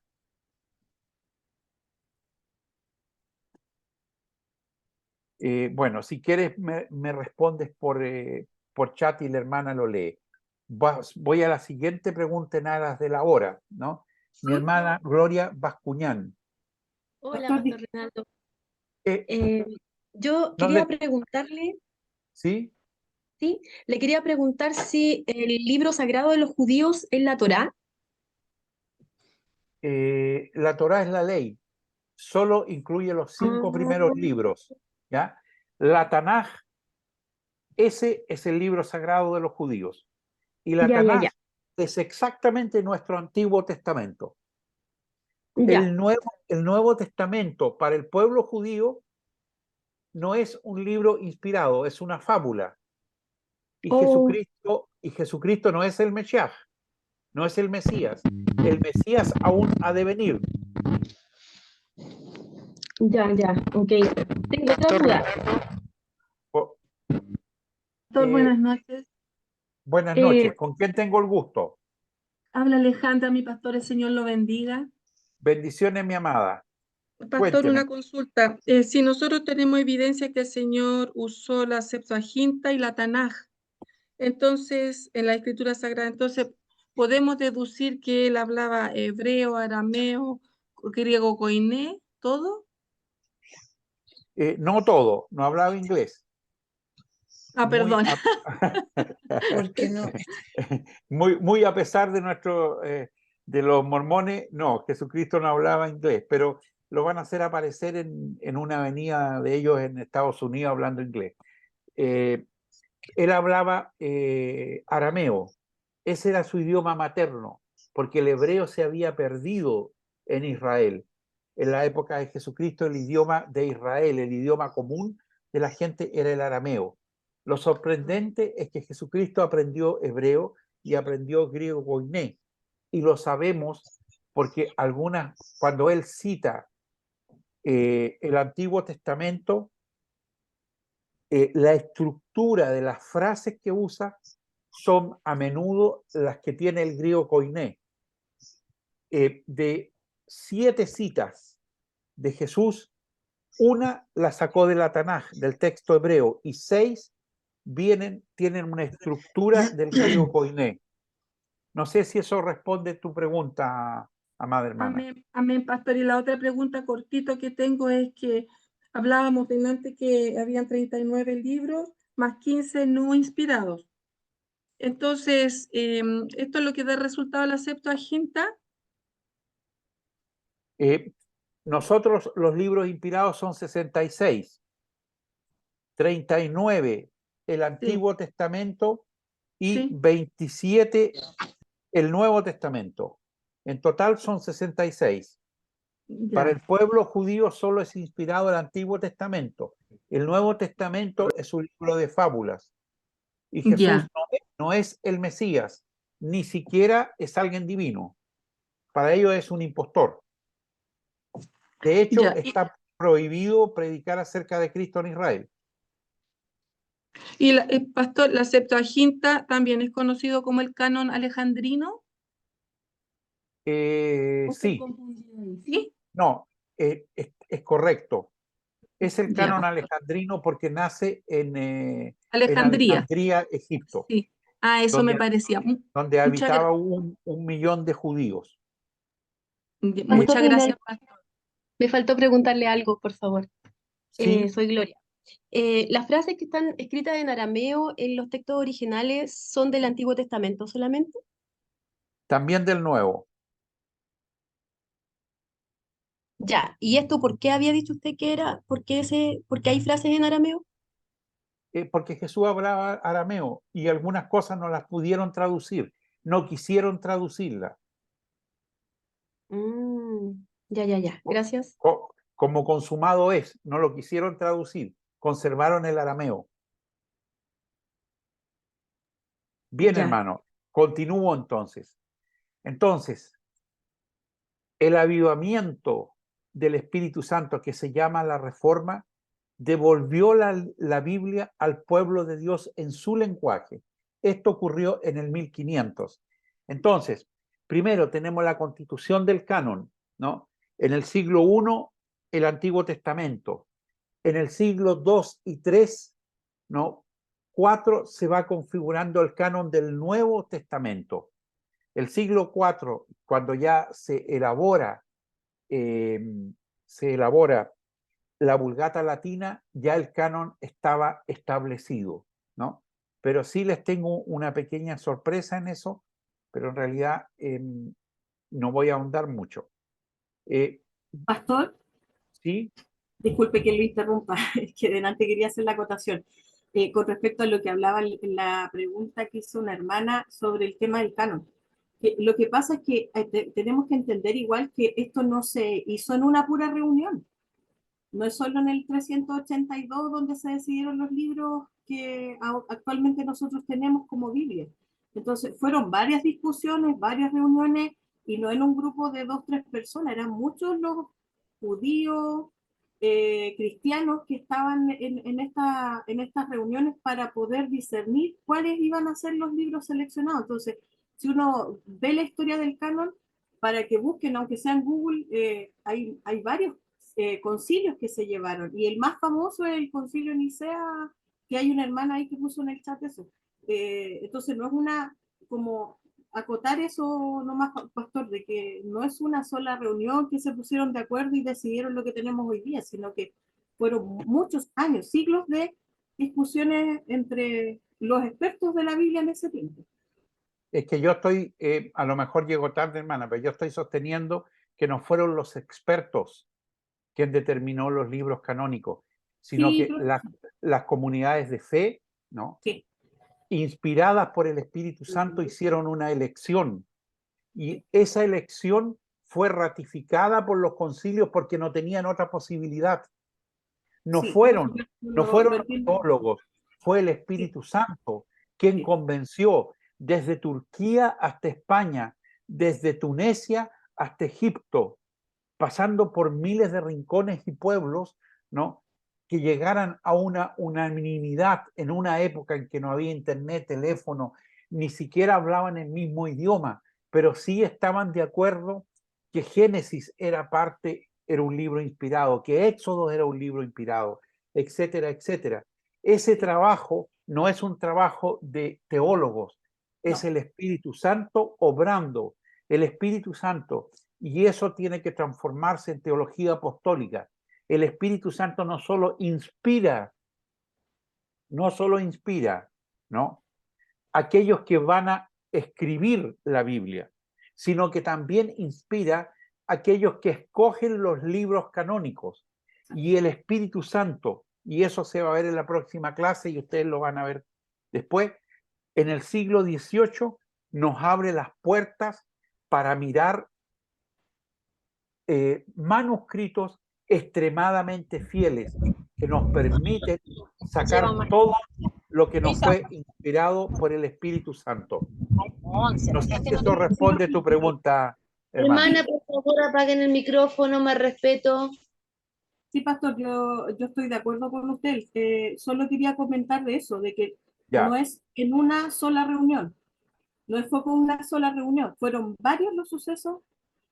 A: Bueno, si quieres me respondes por chat y la hermana lo lee. Voy a la siguiente pregunta en aras de la hora, ¿no? Mi hermana Gloria Bascuñán.
G: Hola, Pastor Reinaldo.
A: Eh,
G: Yo
A: no
G: quería
A: le-
G: preguntarle,
A: ¿Sí?
G: ¿sí? Le quería preguntar si el libro sagrado de los judíos es la Torá.
A: La Torá es la ley. Solo incluye los 5 primeros libros, ¿ya? La Tanaj, ese es el libro sagrado de los judíos. Y la
G: Ya,
A: Tanaj
G: ya.
A: es exactamente nuestro Antiguo Testamento.
G: Ya.
A: El Nuevo Testamento para el pueblo judío no es un libro inspirado, es una fábula. Y
G: Oh,
A: Jesucristo no es el Mesías, no es el Mesías. El Mesías aún ha de venir.
G: ya, ok. Tengo otra duda.
A: Oh,
H: Doctor,
A: eh,
H: buenas noches.
A: buenas
G: Eh,
A: noches. ¿Con quién tengo el gusto?
H: Habla Alejandra, mi pastor, el Señor lo bendiga.
A: Bendiciones, mi amada.
H: Pastor,
A: Cuénteme.
H: una consulta. Si nosotros tenemos evidencia que el Señor usó la Septuaginta y la Tanaj, entonces, en la Escritura Sagrada, entonces, ¿podemos deducir que él hablaba hebreo, arameo, griego, koiné, todo?
A: No todo, no hablaba inglés.
H: Ah,
A: Muy
H: perdón.
F: ¿Por qué no?
A: muy a pesar de de los mormones, no, Jesucristo no hablaba inglés, pero lo van a hacer aparecer en una avenida de ellos en Estados Unidos hablando inglés. Él hablaba arameo, ese era su idioma materno, porque el hebreo se había perdido en Israel. En la época de Jesucristo, el idioma de Israel, el idioma común de la gente era el arameo. Lo sorprendente es que Jesucristo aprendió hebreo y aprendió griego koiné, y lo sabemos porque cuando él cita el Antiguo Testamento, la estructura de las frases que usa son a menudo las que tiene el griego koiné. De 7 citas de Jesús, una la sacó de la Tanaj, del texto hebreo, y 6 tienen una estructura del griego koiné. No sé si eso responde a tu pregunta, amada hermana.
H: Amén, amén, pastor. Y la otra pregunta cortito que tengo es que hablábamos delante que habían 39 libros más 15 no inspirados. Entonces, ¿esto es lo que da resultado a la Septuaginta?
A: Nosotros los libros inspirados son 66, 39 el
H: Sí,
A: Antiguo Testamento y
H: sí.
A: 27 el Nuevo Testamento. En total son 66. Para
H: Ya,
A: el pueblo judío solo es inspirado el Antiguo Testamento. El Nuevo Testamento es un libro de fábulas. Y Jesús
H: ya,
A: no es el Mesías, ni siquiera es alguien divino. Para ellos es un impostor. De hecho,
H: ya.
A: está prohibido predicar acerca de Cristo en Israel.
H: Y pastor, la Septuaginta también es conocido como el canon alejandrino. ¿O estoy
A: Sí,
H: confundida ahí? ¿Sí?
A: no, es correcto. Es el
H: Ya,
A: canon
H: pastor.
A: alejandrino porque nace en
H: Alejandría.
A: Alejandría, Egipto,
H: Sí. Ah, eso me
A: donde,
H: parecía.
A: donde
H: Muchas,
A: habitaba un millón de judíos.
G: Pastor
H: muchas
G: Reinaldo,
H: gracias, pastor.
G: me faltó preguntarle algo, por favor.
A: Sí,
G: Soy Gloria. ¿Las frases que están escritas en arameo en los textos originales son del Antiguo Testamento solamente?
A: también del Nuevo.
G: Ya, ¿y esto por qué había dicho usted que era? ¿Por qué hay frases en arameo?
A: Porque Jesús hablaba arameo y algunas cosas no las pudieron traducir, no quisieron traducirlas.
G: Ya. Gracias.
A: Como consumado es, no lo quisieron traducir, conservaron el arameo. Bien,
G: Ya.
A: hermano, continúo entonces. Entonces, el avivamiento del Espíritu Santo, que se llama la Reforma, devolvió la Biblia al pueblo de Dios en su lenguaje. Esto ocurrió en el 1500. Entonces, primero tenemos la constitución del canon, ¿no? En el siglo I, el Antiguo Testamento. En el siglo II y III, ¿no? 4 se va configurando el canon del Nuevo Testamento. El siglo IV, cuando ya se elabora la Vulgata Latina, ya el canon estaba establecido, ¿no? Pero sí les tengo una pequeña sorpresa en eso, pero en realidad no voy a ahondar mucho.
I: Pastor,
A: Sí,
I: disculpe que lo interrumpa, es que delante quería hacer la acotación. Con respecto a lo que hablaba en la pregunta que hizo una hermana sobre el tema del canon. Lo que pasa es que tenemos que entender igual que esto no se hizo en una pura reunión. No es solo en el 382 donde se decidieron los libros que actualmente nosotros tenemos como Biblia. Entonces, fueron varias discusiones, varias reuniones, y no en un grupo de 2, 3 personas, eran muchos los judíos, cristianos que estaban en estas reuniones para poder discernir cuáles iban a ser los libros seleccionados. Entonces, si uno ve la historia del canon, para que busquen, aunque sea en Google, hay varios concilios que se llevaron, y el más famoso es el concilio de Nicea, que hay una hermana ahí que puso en el chat eso. Entonces no es una, como acotar eso nomás, pastor, de que no es una sola reunión que se pusieron de acuerdo y decidieron lo que tenemos hoy día, sino que fueron muchos años, siglos de discusiones entre los expertos de la Biblia en ese tiempo.
A: es que yo estoy, a lo mejor llego tarde, hermana, pero yo estoy sosteniendo que no fueron los expertos quien determinó los libros canónicos, sino
I: Sí,
A: que las comunidades de fe, ¿no?
I: sí.
A: Inspiradas por el Espíritu Santo, hicieron una elección, y esa elección fue ratificada por los concilios porque no tenían otra posibilidad. No
I: Sí,
A: fueron
I: lo
A: los
I: entiendo.
A: teólogos, fue el Espíritu Santo quien
I: Sí.
A: convenció desde Turquía hasta España, desde Tunecia hasta Egipto, pasando por miles de rincones y pueblos, ¿no? Que llegaran a una unanimidad en una época en que no había internet, teléfono, ni siquiera hablaban el mismo idioma, pero sí estaban de acuerdo que Génesis era un libro inspirado, que Éxodo era un libro inspirado, etcétera, etcétera. Ese trabajo no es un trabajo de teólogos, es el Espíritu Santo obrando. El Espíritu Santo, y eso tiene que transformarse en teología apostólica. El Espíritu Santo no solo inspira, ¿no? Aquellos que van a escribir la Biblia, sino que también inspira aquellos que escogen los libros canónicos. Y el Espíritu Santo, y eso se va a ver en la próxima clase y ustedes lo van a ver después, en el siglo XVIII nos abre las puertas para mirar manuscritos extremadamente fieles que nos permiten sacar todo lo que nos fue inspirado por el Espíritu Santo. No sé si eso responde a tu pregunta, hermano.
J: Hermana, por favor, apaguen el micrófono, más respeto.
I: Sí, pastor, yo estoy de acuerdo con usted. Solo quería comentar de eso, de que
A: Ya.
I: no es en una sola reunión, no fue con una sola reunión, fueron varios los sucesos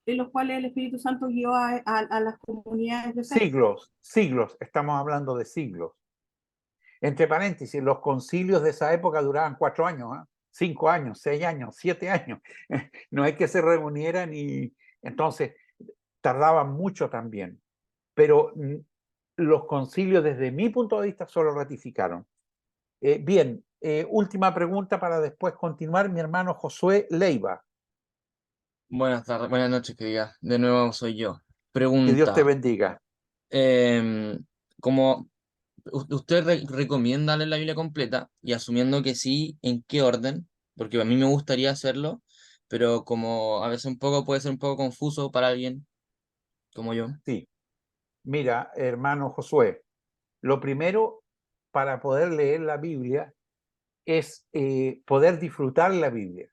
I: en los cuales el Espíritu Santo guió a las comunidades de fe.
A: Siglos, estamos hablando de siglos. Entre paréntesis, los concilios de esa época duraban 4 años, 5 años, 6 años, 7 años. No es que se reunieran y entonces tardaban mucho también. Pero los concilios, desde mi punto de vista, solo ratificaron. Bien, última pregunta para después continuar, mi hermano Josué Leiva.
C: Buenas tardes, buenas noches, que diga. De nuevo soy yo.
A: Que Dios te
C: Pregunta.
A: bendiga.
C: Como usted recomienda leer la Biblia completa, y asumiendo que sí, ¿en qué orden? Porque a mí me gustaría hacerlo, pero como a veces puede ser un poco confuso para alguien como yo.
A: Sí. Mira, hermano Josué, lo primero para poder leer la Biblia es poder disfrutar la Biblia.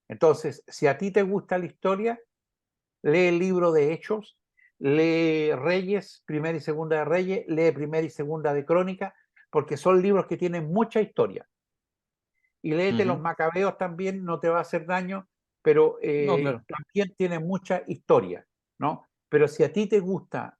A: Entonces, si a ti te gusta la historia, lee el libro de Hechos, lee Reyes, Primera y Segunda de Reyes, lee Primera y Segunda de Crónica, porque son libros que tienen mucha historia. Y léete los Macabeos también, no te va a hacer daño, pero
C: No, claro.
A: también tienen mucha historia, ¿no? Pero si a ti te gusta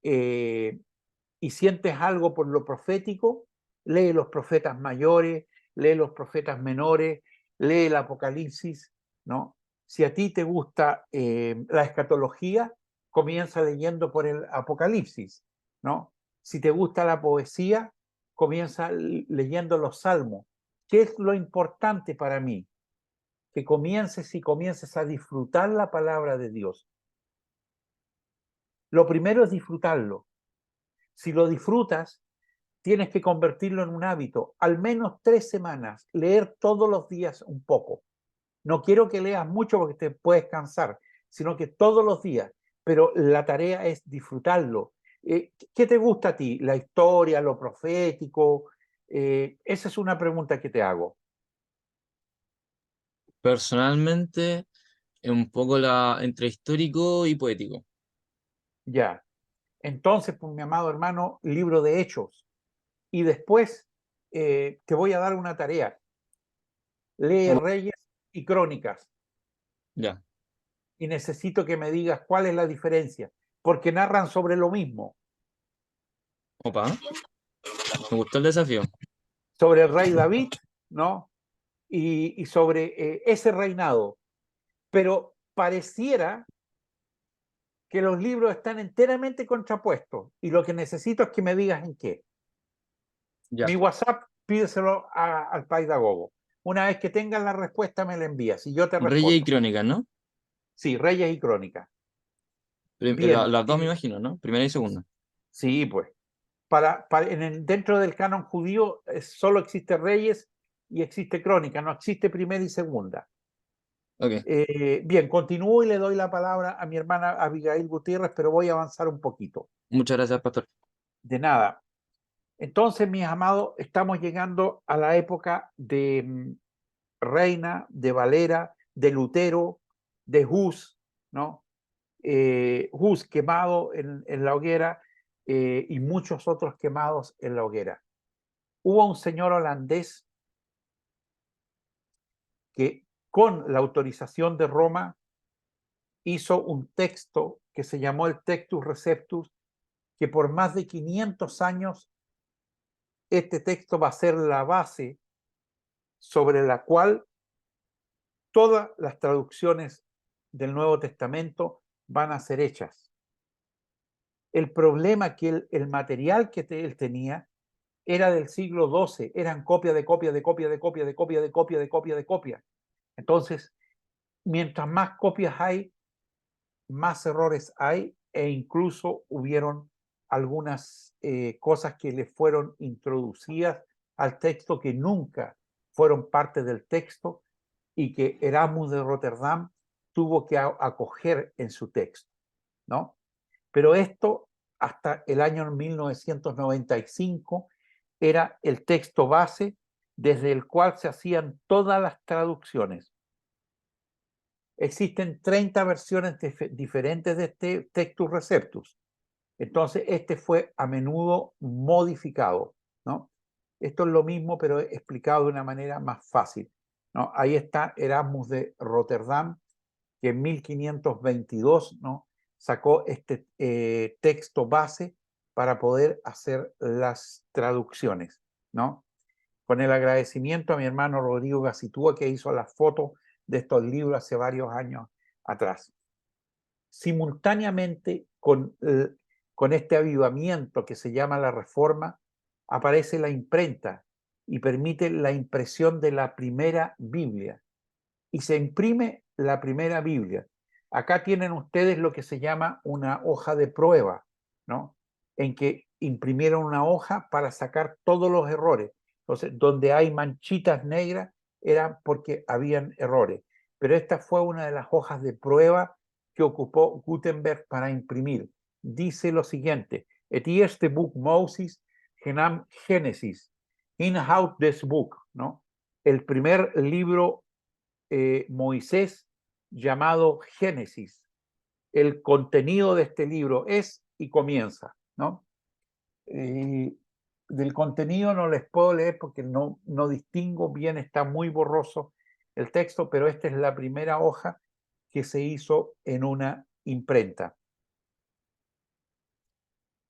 A: y sientes algo por lo profético, lee los profetas mayores, lee los profetas menores, lee el Apocalipsis, ¿no? Si a ti te gusta la escatología, comienza leyendo por el Apocalipsis, ¿no? Si te gusta la poesía, comienza leyendo los Salmos. ¿Qué es lo importante para mí? Que comiences a disfrutar la palabra de Dios. Lo primero es disfrutarlo. Si lo disfrutas, tienes que convertirlo en un hábito. Al menos 3 semanas, leer todos los días un poco. No quiero que leas mucho porque te puedes cansar, sino que todos los días. Pero la tarea es disfrutarlo. ¿Qué te gusta a ti? ¿La historia, lo profético? Esa es una pregunta que te hago.
C: Personalmente, un poco entre histórico y poético.
A: Ya. Entonces, pues, mi amado hermano, libro de Hechos. Y después te voy a dar una tarea. Lee Reyes y Crónicas.
C: Ya.
A: Y necesito que me digas cuál es la diferencia, porque narran sobre lo mismo,
C: Opa, me gustó el desafío.
A: sobre el rey David, ¿no? Y sobre ese reinado. Pero pareciera que los libros están enteramente contrapuestos y lo que necesito es que me digas en qué.
C: Ya.
A: Mi WhatsApp, pídeselo al Paidagogo. Una vez que tengas la respuesta, me la envías y yo te respondo.
C: Reyes y Crónicas, ¿no?
A: Sí, Reyes y Crónicas. Bien,
C: Las dos me imagino, ¿no? Primera y segunda.
A: Sí, pues. Dentro del canon judío solo existe Reyes y existe Crónica, no existe Primera y Segunda.
C: Okay.
A: Bien, continúo y le doy la palabra a mi hermana Abigail Gutiérrez, pero voy a avanzar un poquito.
C: Muchas gracias, pastor.
A: De nada. Entonces, mis amados, estamos llegando a la época de Reina, de Valera, de Lutero, de Hus, ¿no? Hus quemado en la hoguera y muchos otros quemados en la hoguera. Hubo un señor holandés que con la autorización de Roma hizo un texto que se llamó el Textus Receptus, que por más de 500 años este texto va a ser la base sobre la cual todas las traducciones del Nuevo Testamento van a ser hechas. El problema que el material que él tenía era del siglo XII, eran copia de copia de copia de copia de copia de copia de copia de copia. Entonces, mientras más copias hay, más errores hay e incluso hubieron algunas cosas que le fueron introducidas al texto que nunca fueron parte del texto y que Erasmus de Rotterdam tuvo que acoger en su texto. ¿no? Pero esto, hasta el año 1995, era el texto base desde el cual se hacían todas las traducciones. Existen 30 versiones diferentes de este Textus Receptus. Entonces, este fue a menudo modificado, ¿no? Esto es lo mismo, pero explicado de una manera más fácil, ¿no? Ahí está Erasmus de Rotterdam, que en 1522, ¿no?, sacó este texto base para poder hacer las traducciones, ¿no? Con el agradecimiento a mi hermano Rodrigo Gacitúa, que hizo las fotos de estos libros hace varios años atrás. Simultáneamente con este avivamiento que se llama la Reforma, aparece la imprenta y permite la impresión de la primera Biblia. Y se imprime la primera Biblia. Acá tienen ustedes lo que se llama una hoja de prueba, ¿no? En que imprimieron una hoja para sacar todos los errores. Entonces, donde hay manchitas negras, era porque habían errores. Pero esta fue una de las hojas de prueba que ocupó Gutenberg para imprimir. Dice lo siguiente: "Et este book Moses genam Génesis, inhoud des book", ¿no? El primer libro Moisés llamado Génesis. El contenido de este libro es, y comienza, ¿no? Del contenido no les puedo leer porque no distingo bien, está muy borroso el texto, pero esta es la primera hoja que se hizo en una imprenta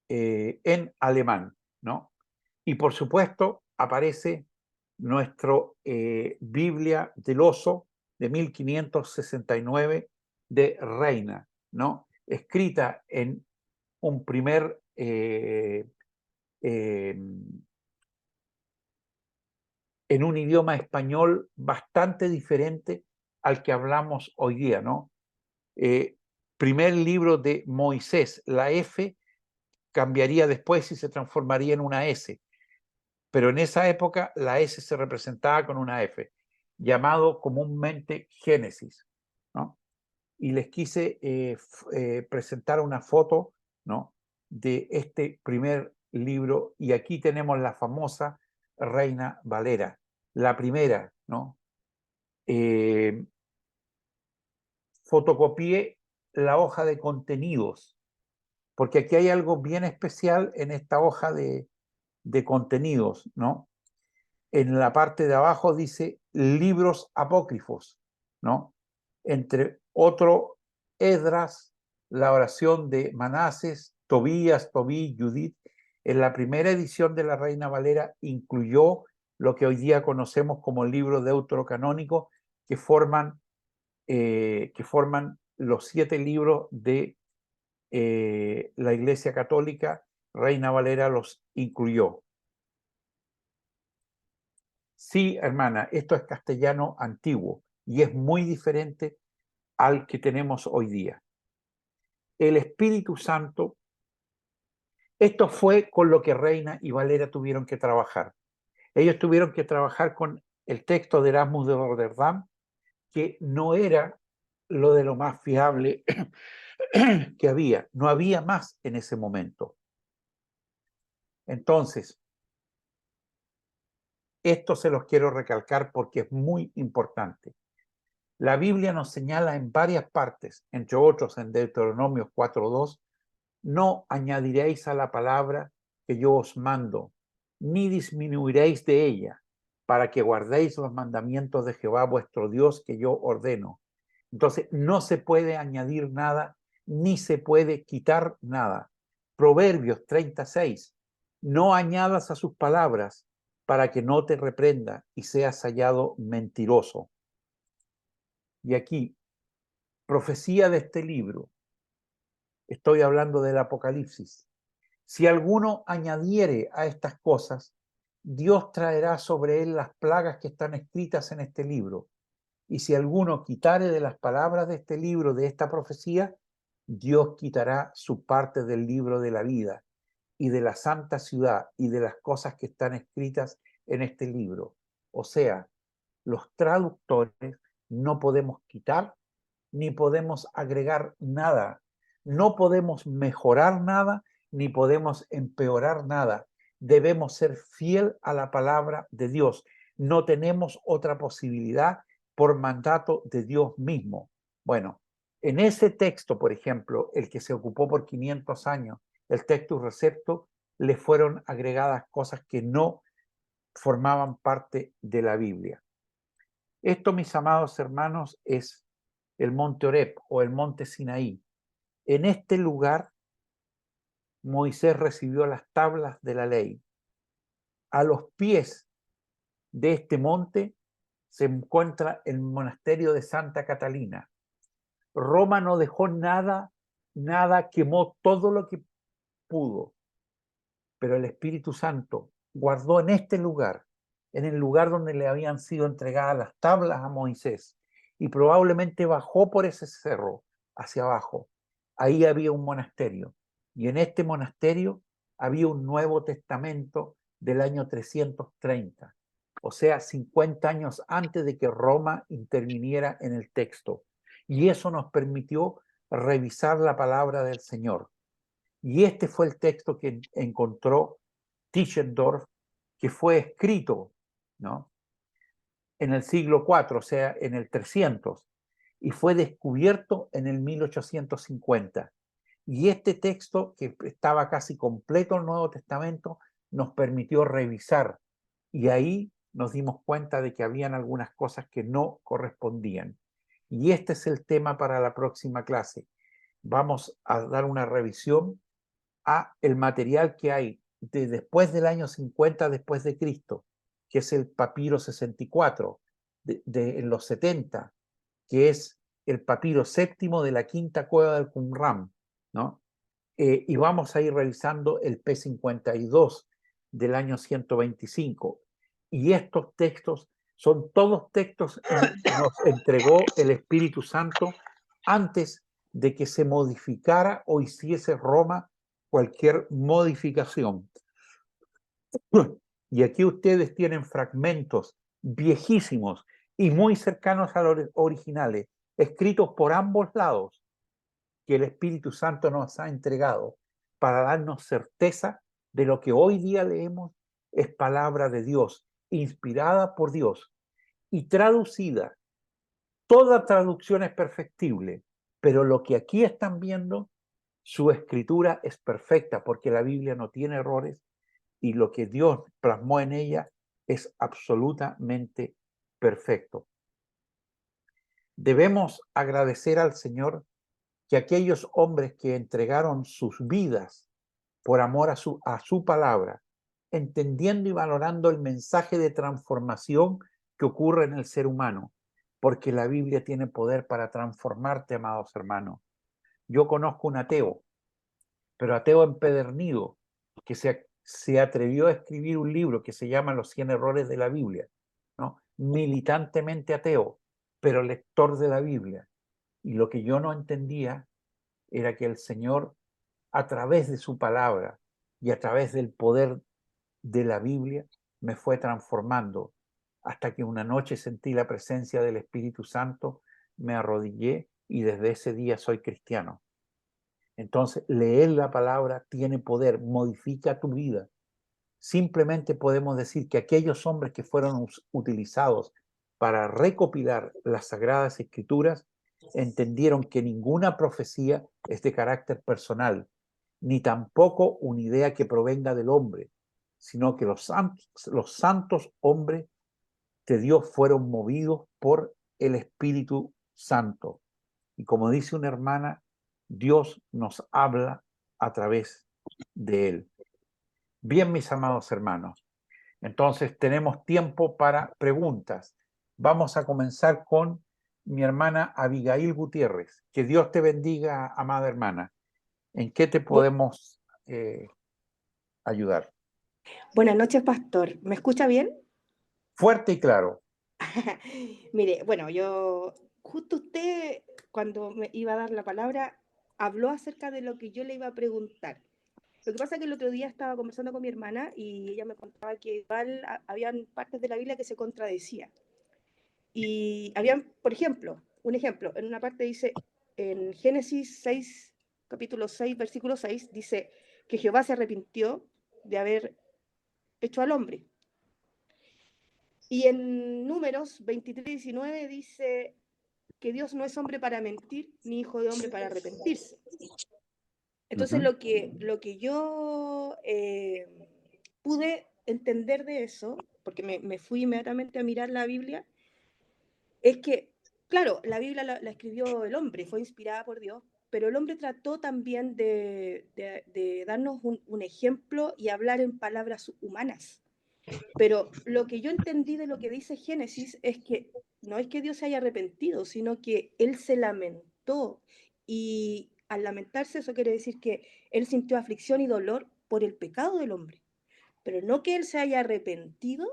A: en alemán, ¿no? Y por supuesto aparece nuestro Biblia del Oso de 1569 de Reina, ¿no? Escrita en un primer en un idioma español bastante diferente al que hablamos hoy día, ¿no? Primer libro de Moisés, la F cambiaría después y se transformaría en una S, pero en esa época la S se representaba con una F, llamado comúnmente Génesis, ¿no? Y les quise presentar una foto, ¿no?, de este primer libro, y aquí tenemos la famosa Reina Valera, la primera, ¿no? Fotocopié la hoja de contenidos, porque aquí hay algo bien especial en esta hoja de contenidos, ¿no? En la parte de abajo dice libros apócrifos, ¿no? Entre otro, Esdras, la oración de Manases, Tobías, Tobí, Judith. En la primera edición de la Reina Valera incluyó lo que hoy día conocemos como el libro deuterocanónico, que forman los 7 libros de la Iglesia Católica. Reina Valera los incluyó. Sí, hermana, esto es castellano antiguo y es muy diferente al que tenemos hoy día. El Espíritu Santo, esto fue con lo que Reina y Valera tuvieron que trabajar. Ellos tuvieron que trabajar con el texto de Erasmus de Rotterdam, que no era lo de lo más fiable que había. No había más en ese momento. Entonces, esto se los quiero recalcar porque es muy importante. La Biblia nos señala en varias partes, entre otros en Deuteronomio 4:2, no añadiréis a la palabra que yo os mando, ni disminuiréis de ella, para que guardéis los mandamientos de Jehová vuestro Dios que yo ordeno. Entonces, no se puede añadir nada, ni se puede quitar nada. Proverbios 36, no añadas a sus palabras para que no te reprenda y seas hallado mentiroso. Y aquí, profecía de este libro, estoy hablando del Apocalipsis. Si alguno añadiere a estas cosas, Dios traerá sobre él las plagas que están escritas en este libro. Y si alguno quitare de las palabras de este libro, de esta profecía, Dios quitará su parte del libro de la vida y de la santa ciudad y de las cosas que están escritas en este libro. O sea, los traductores no podemos quitar ni podemos agregar nada. No podemos mejorar nada ni podemos empeorar nada. Debemos ser fiel a la palabra de Dios. No tenemos otra posibilidad por mandato de Dios mismo. Bueno, en ese texto, por ejemplo, el que se ocupó por 500 años, el Textus Receptus, le fueron agregadas cosas que no formaban parte de la Biblia. Esto, mis amados hermanos, es el monte Oreb o el monte Sinaí. En este lugar, Moisés recibió las tablas de la ley. A los pies de este monte se encuentra el monasterio de Santa Catalina. Roma no dejó nada, quemó todo lo que pudo, pero el Espíritu Santo guardó en este lugar, en el lugar donde le habían sido entregadas las tablas a Moisés, y probablemente bajó por ese cerro hacia abajo. Ahí había un monasterio, y en este monasterio había un Nuevo Testamento del año 330, o sea, 50 años antes de que Roma interviniera en el texto. Y eso nos permitió revisar la palabra del Señor. Y este fue el texto que encontró Tischendorf, que fue escrito, ¿no?, en el siglo IV, o sea, en el 300, y fue descubierto en el 1850. Y este texto, que estaba casi completo el Nuevo Testamento, nos permitió revisar, y ahí nos dimos cuenta de que habían algunas cosas que no correspondían. Y este es el tema para la próxima clase. Vamos a dar una revisión a el material que hay de después del año 50 después de Cristo, que es el papiro 64, en los 70, que es el papiro séptimo de la quinta cueva del Qumran, ¿no? Y vamos a ir revisando el P52 del año 125. Y estos textos son todos textos que nos entregó el Espíritu Santo antes de que se modificara o hiciese Roma cualquier modificación. Y aquí ustedes tienen fragmentos viejísimos y muy cercanos a los originales, escritos por ambos lados, que el Espíritu Santo nos ha entregado para darnos certeza de lo que hoy día leemos es palabra de Dios, inspirada por Dios y traducida. Toda traducción es perfectible, pero lo que aquí están viendo, su escritura es perfecta porque la Biblia no tiene errores y lo que Dios plasmó en ella es absolutamente perfecto. Debemos agradecer al Señor que aquellos hombres que entregaron sus vidas por amor a su palabra, entendiendo y valorando el mensaje de transformación que ocurre en el ser humano, porque la Biblia tiene poder para transformarte, amados hermanos. Yo conozco un ateo, pero ateo empedernido, que se atrevió a escribir un libro que se llama Los 100 errores de la Biblia, ¿no? Militantemente ateo, pero lector de la Biblia. Y lo que yo no entendía era que el Señor, a través de su palabra y a través del poder de la Biblia, me fue transformando, hasta que una noche sentí la presencia del Espíritu Santo, me arrodillé y desde ese día soy cristiano. Entonces, leer la palabra tiene poder, modifica tu vida. Simplemente podemos decir que aquellos hombres que fueron utilizados para recopilar las Sagradas Escrituras entendieron que ninguna profecía es de carácter personal, ni tampoco una idea que provenga del hombre, sino que los santos hombres de Dios fueron movidos por el Espíritu Santo. Y como dice una hermana, Dios nos habla a través de él. Bien, mis amados hermanos, entonces tenemos tiempo para preguntas. Vamos a comenzar con mi hermana Abigail Gutiérrez. Que Dios te bendiga, amada hermana. ¿En qué te podemos ayudar?
K: Buenas noches, pastor. ¿Me escucha bien?
A: Fuerte y claro.
K: Mire, bueno, justo usted, cuando me iba a dar la palabra, habló acerca de lo que yo le iba a preguntar. Lo que pasa es que el otro día estaba conversando con mi hermana y ella me contaba que igual habían partes de la Biblia que se contradecían. Y habían, por ejemplo, un ejemplo, en una parte dice, en Génesis 6, capítulo 6, versículo 6, dice que Jehová se arrepintió de haber hecho al hombre. Y en Números 23:19 dice que Dios no es hombre para mentir, ni hijo de hombre para arrepentirse. Entonces, lo que yo pude entender de eso, porque me fui inmediatamente a mirar la Biblia, es que, claro, la Biblia la escribió el hombre, fue inspirada por Dios, pero el hombre trató también de darnos un ejemplo y hablar en palabras humanas. Pero lo que yo entendí de lo que dice Génesis es que no es que Dios se haya arrepentido, sino que Él se lamentó. Y al lamentarse, eso quiere decir que Él sintió aflicción y dolor por el pecado del hombre. Pero no que Él se haya arrepentido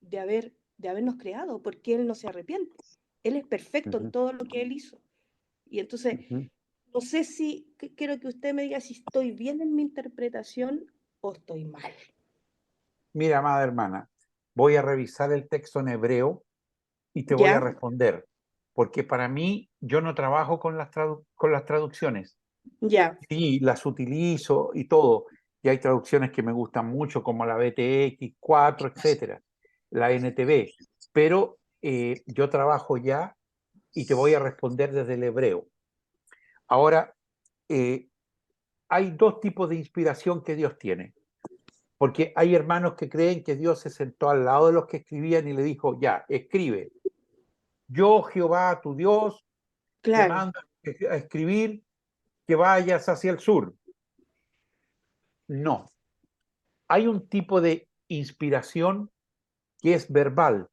K: de habernos creado, porque Él no se arrepiente. Él es perfecto en todo lo que Él hizo. Y entonces, no sé si, quiero que usted me diga si estoy bien en mi interpretación o estoy mal.
A: Mira, amada hermana, voy a revisar el texto en hebreo y te voy a responder, porque para mí yo no trabajo con las traducciones.
K: Ya.
A: Sí, las utilizo y todo. Y hay traducciones que me gustan mucho, como la BTX 4, etcétera, la NTV. Pero yo trabajo ya y te voy a responder desde el hebreo. Ahora, hay dos tipos de inspiración que Dios tiene. Porque hay hermanos que creen que Dios se sentó al lado de los que escribían y le dijo, ya, escribe. Yo, Jehová, tu Dios, te mando a escribir que vayas hacia el sur. No. Hay un tipo de inspiración que es verbal.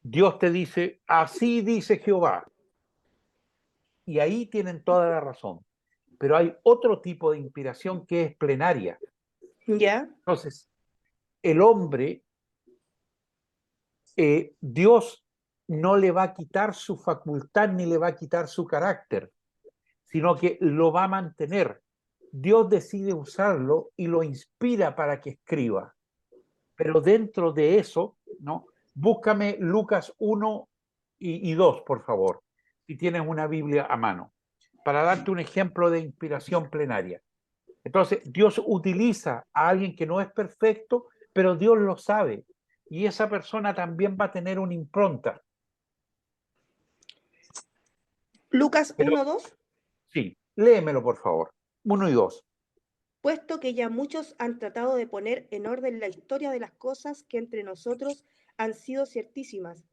A: Dios te dice, así dice Jehová. Y ahí tienen toda la razón. Pero hay otro tipo de inspiración que es plenaria.
K: ¿Ya?
A: Entonces, el hombre, Dios no le va a quitar su facultad ni le va a quitar su carácter, sino que lo va a mantener. Dios decide usarlo y lo inspira para que escriba. Pero dentro de eso, ¿no? Búscame Lucas 1 y 2, por favor, si tienes una Biblia a mano, para darte un ejemplo de inspiración plenaria. Entonces, Dios utiliza a alguien que no es perfecto, pero Dios lo sabe. Y esa persona también va a tener una impronta.
K: Lucas 1:2.
A: Sí, léemelo, por favor. 1 y 2.
K: Puesto que ya muchos han tratado de poner en orden la historia de las cosas que entre nosotros han sido ciertísimas,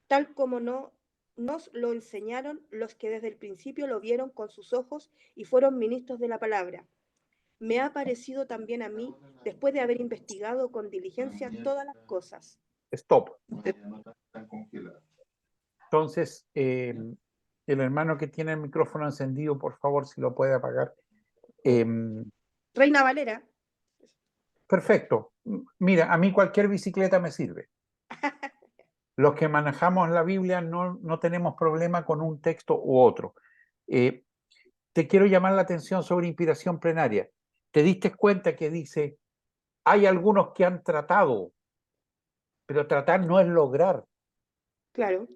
K: tal como no nos lo enseñaron los que desde el principio lo vieron con sus ojos y fueron ministros de la palabra. Me ha parecido también a mí, después de haber investigado con diligencia todas las cosas.
A: Stop. Entonces, el hermano que tiene el micrófono encendido, por favor, si lo puede apagar.
K: Reina Valera.
A: Perfecto. Mira, a mí cualquier bicicleta me sirve. Los que manejamos la Biblia no tenemos problema con un texto u otro. Te quiero llamar la atención sobre inspiración plenaria. ¿Te diste cuenta que dice, hay algunos que han tratado, pero tratar no es lograr?
K: Claro.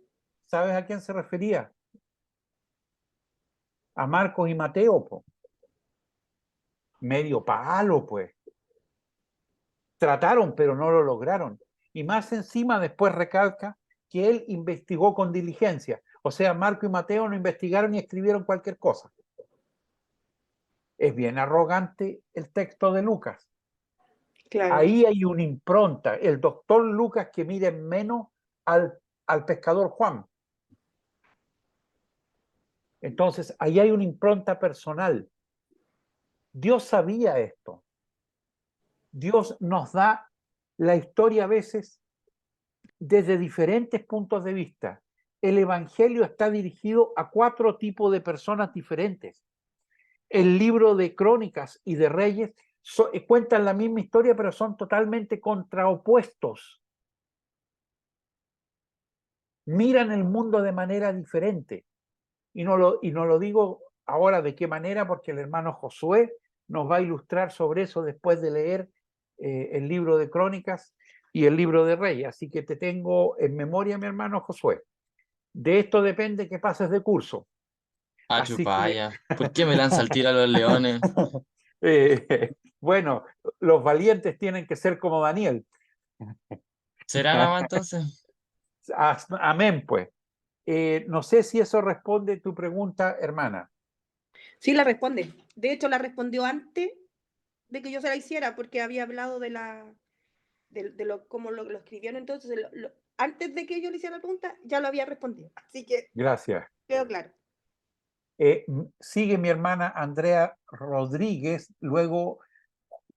A: ¿Sabes a quién se refería? A Marcos y Mateo, po. Medio palo, pues. Trataron, pero no lo lograron. Y más encima después recalca que él investigó con diligencia. O sea, Marco y Mateo no investigaron y escribieron cualquier cosa. Es bien arrogante el texto de Lucas.
K: Claro.
A: Ahí hay una impronta. El doctor Lucas que mide menos al pescador Juan. Entonces, ahí hay una impronta personal. Dios sabía esto. Dios nos da la historia a veces desde diferentes puntos de vista. El Evangelio está dirigido a 4 tipos de personas diferentes. El libro de Crónicas y de Reyes cuentan la misma historia, pero son totalmente contraopuestos. Miran el mundo de manera diferente. Y no lo digo ahora de qué manera, porque el hermano Josué nos va a ilustrar sobre eso después de leer el libro de Crónicas y el libro de Reyes. Así que te tengo en memoria, mi hermano Josué. De esto depende que pases de curso.
C: Ah,
A: Así que,
C: chupalla. ¿Por qué me lanza el tiro a los leones?
A: bueno, los valientes tienen que ser como Daniel.
C: ¿Será nada más entonces?
A: Amén, pues. No sé si eso responde tu pregunta, hermana.
K: Sí, la responde. De hecho, la respondió antes de que yo se la hiciera, porque había hablado de lo, cómo lo escribieron. Entonces, antes de que yo le hiciera la pregunta, ya lo había respondido. Así que
A: Gracias.
K: quedó claro.
A: Sigue mi hermana Andrea Rodríguez, luego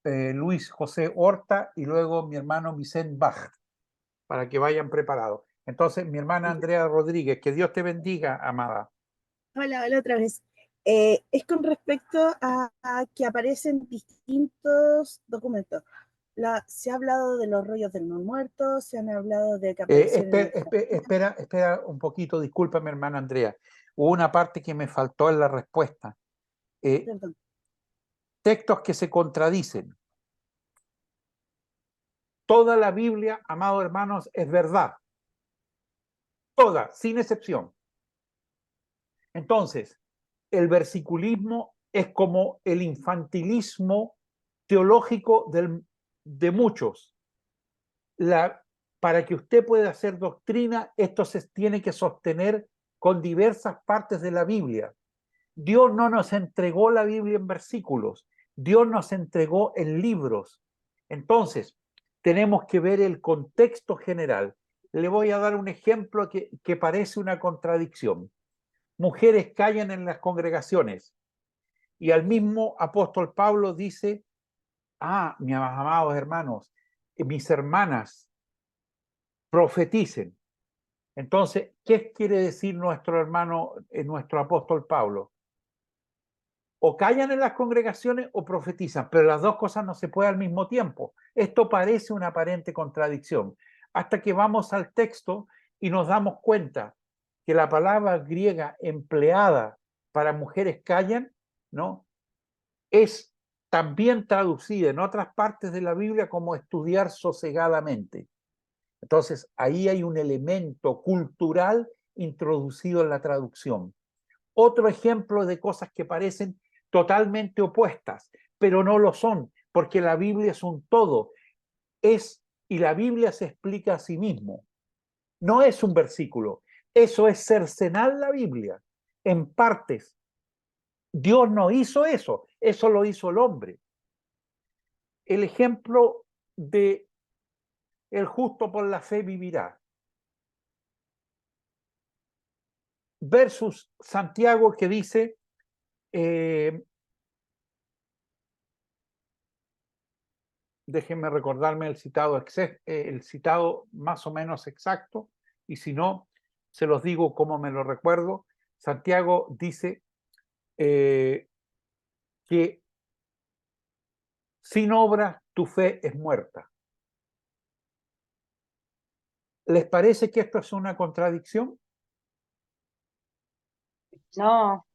A: Luis José Horta y luego mi hermano Vicente Bach, para que vayan preparados. Entonces, mi hermana Andrea Rodríguez, que Dios te bendiga, amada.
D: Hola, hola otra vez. Es con respecto a que aparecen distintos documentos. Se ha hablado de los rollos del no muerto, se han hablado de que aparecieron...
A: Espera un poquito, discúlpame, hermana Andrea. Hubo una parte que me faltó en la respuesta.
D: Perdón.
A: Textos que se contradicen. Toda la Biblia, amados hermanos, es verdad. Toda, sin excepción. Entonces, el versiculismo es como el infantilismo teológico de muchos. Para que usted pueda hacer doctrina, esto se tiene que sostener con diversas partes de la Biblia. Dios no nos entregó la Biblia en versículos, Dios nos entregó en libros. Entonces, tenemos que ver el contexto general. Le voy a dar un ejemplo que parece una contradicción. Mujeres callan en las congregaciones y al mismo apóstol Pablo dice, mis amados hermanos, mis hermanas, profeticen. Entonces, ¿qué quiere decir nuestro hermano, nuestro apóstol Pablo? O callan en las congregaciones o profetizan, pero las dos cosas no se pueden al mismo tiempo. Esto parece una aparente contradicción, hasta que vamos al texto y nos damos cuenta que la palabra griega empleada para mujeres callan, ¿no? Es también traducida en otras partes de la Biblia como estudiar sosegadamente. Entonces, ahí hay un elemento cultural introducido en la traducción. Otro ejemplo de cosas que parecen totalmente opuestas, pero no lo son, porque la Biblia es un todo. Y la Biblia se explica a sí mismo. No es un versículo. Eso es cercenar la Biblia en partes. Dios no hizo eso. Eso lo hizo el hombre. El ejemplo de el justo por la fe vivirá. Versus Santiago que dice, déjenme recordarme el citado más o menos exacto, y si no, se los digo como me lo recuerdo. Santiago dice que sin obras tu fe es muerta. ¿Les parece que esto es una contradicción?
J: No,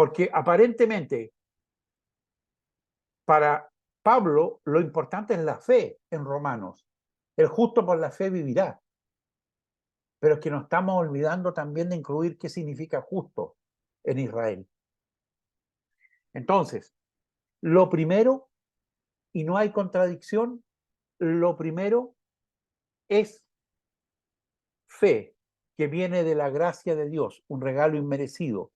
A: Porque aparentemente para Pablo lo importante es la fe en Romanos. El justo por la fe vivirá. Pero es que nos estamos olvidando también de incluir qué significa justo en Israel. Entonces, lo primero, y no hay contradicción, lo primero es fe, que viene de la gracia de Dios, un regalo inmerecido.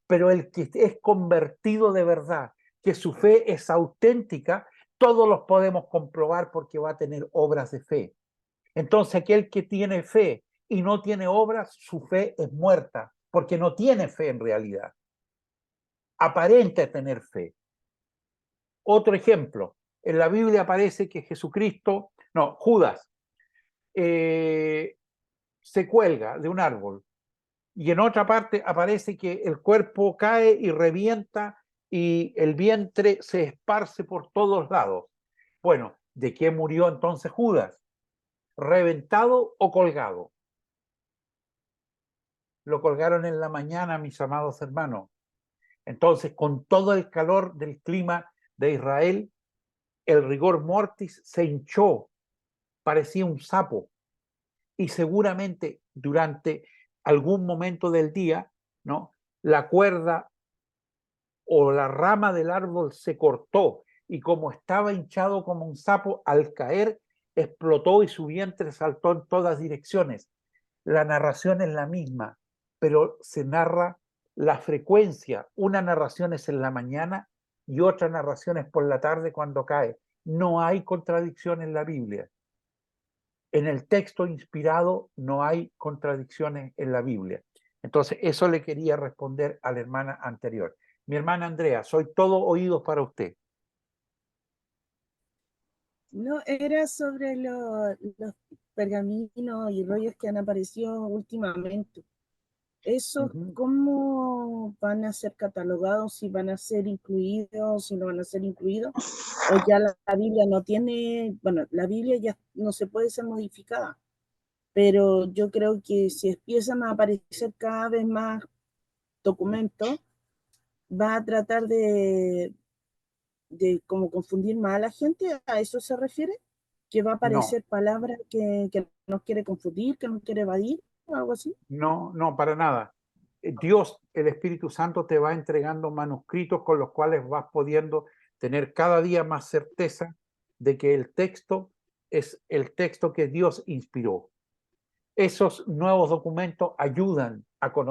A: Pero el que es convertido de verdad, que su fe es auténtica, todos los podemos comprobar porque va a tener obras de fe. Entonces, aquel que tiene fe y no tiene obras, su fe es muerta, porque no tiene fe en realidad. Aparenta tener fe. Otro ejemplo, en la Biblia aparece que Judas, se cuelga de un árbol, y en otra parte aparece que el cuerpo cae y revienta y el vientre se esparce por todos lados. Bueno, ¿de qué murió entonces Judas? ¿Reventado o colgado? Lo colgaron en la mañana, mis amados hermanos. Entonces, con todo el calor del clima de Israel, el rigor mortis se hinchó, parecía un sapo, y seguramente durante algún momento del día ¿no? La cuerda o la rama del árbol se cortó y como estaba hinchado como un sapo, al caer explotó y su vientre saltó en todas direcciones. La narración es la misma, pero se narra la frecuencia. Una narración es en la mañana y otra narración es por la tarde cuando cae. No hay contradicción en la Biblia. En el texto inspirado no hay contradicciones en la Biblia. Entonces, eso le quería responder a la hermana anterior. Mi hermana Andrea, soy todo oídos para usted.
D: No, era sobre los pergaminos y rollos que han aparecido últimamente. ¿Esos cómo van a ser catalogados? ¿Si van a ser incluidos, si no van a ser incluidos? ¿O ya la Biblia no tiene, bueno, la Biblia ya no se puede ser modificada, pero yo creo que si empiezan a aparecer cada vez más documentos, va a tratar de como confundir más a la gente? ¿A eso se refiere? ¿Que va a
A: No,
D: aparecer palabras que nos quiere confundir, que nos quiere evadir, o algo así?
A: no, no, para nada. Dios, el Espíritu Santo, te va entregando manuscritos con los cuales vas pudiendo tener cada día más certeza de que el texto es el texto que Dios inspiró. Esos nuevos documentos ayudan a conocer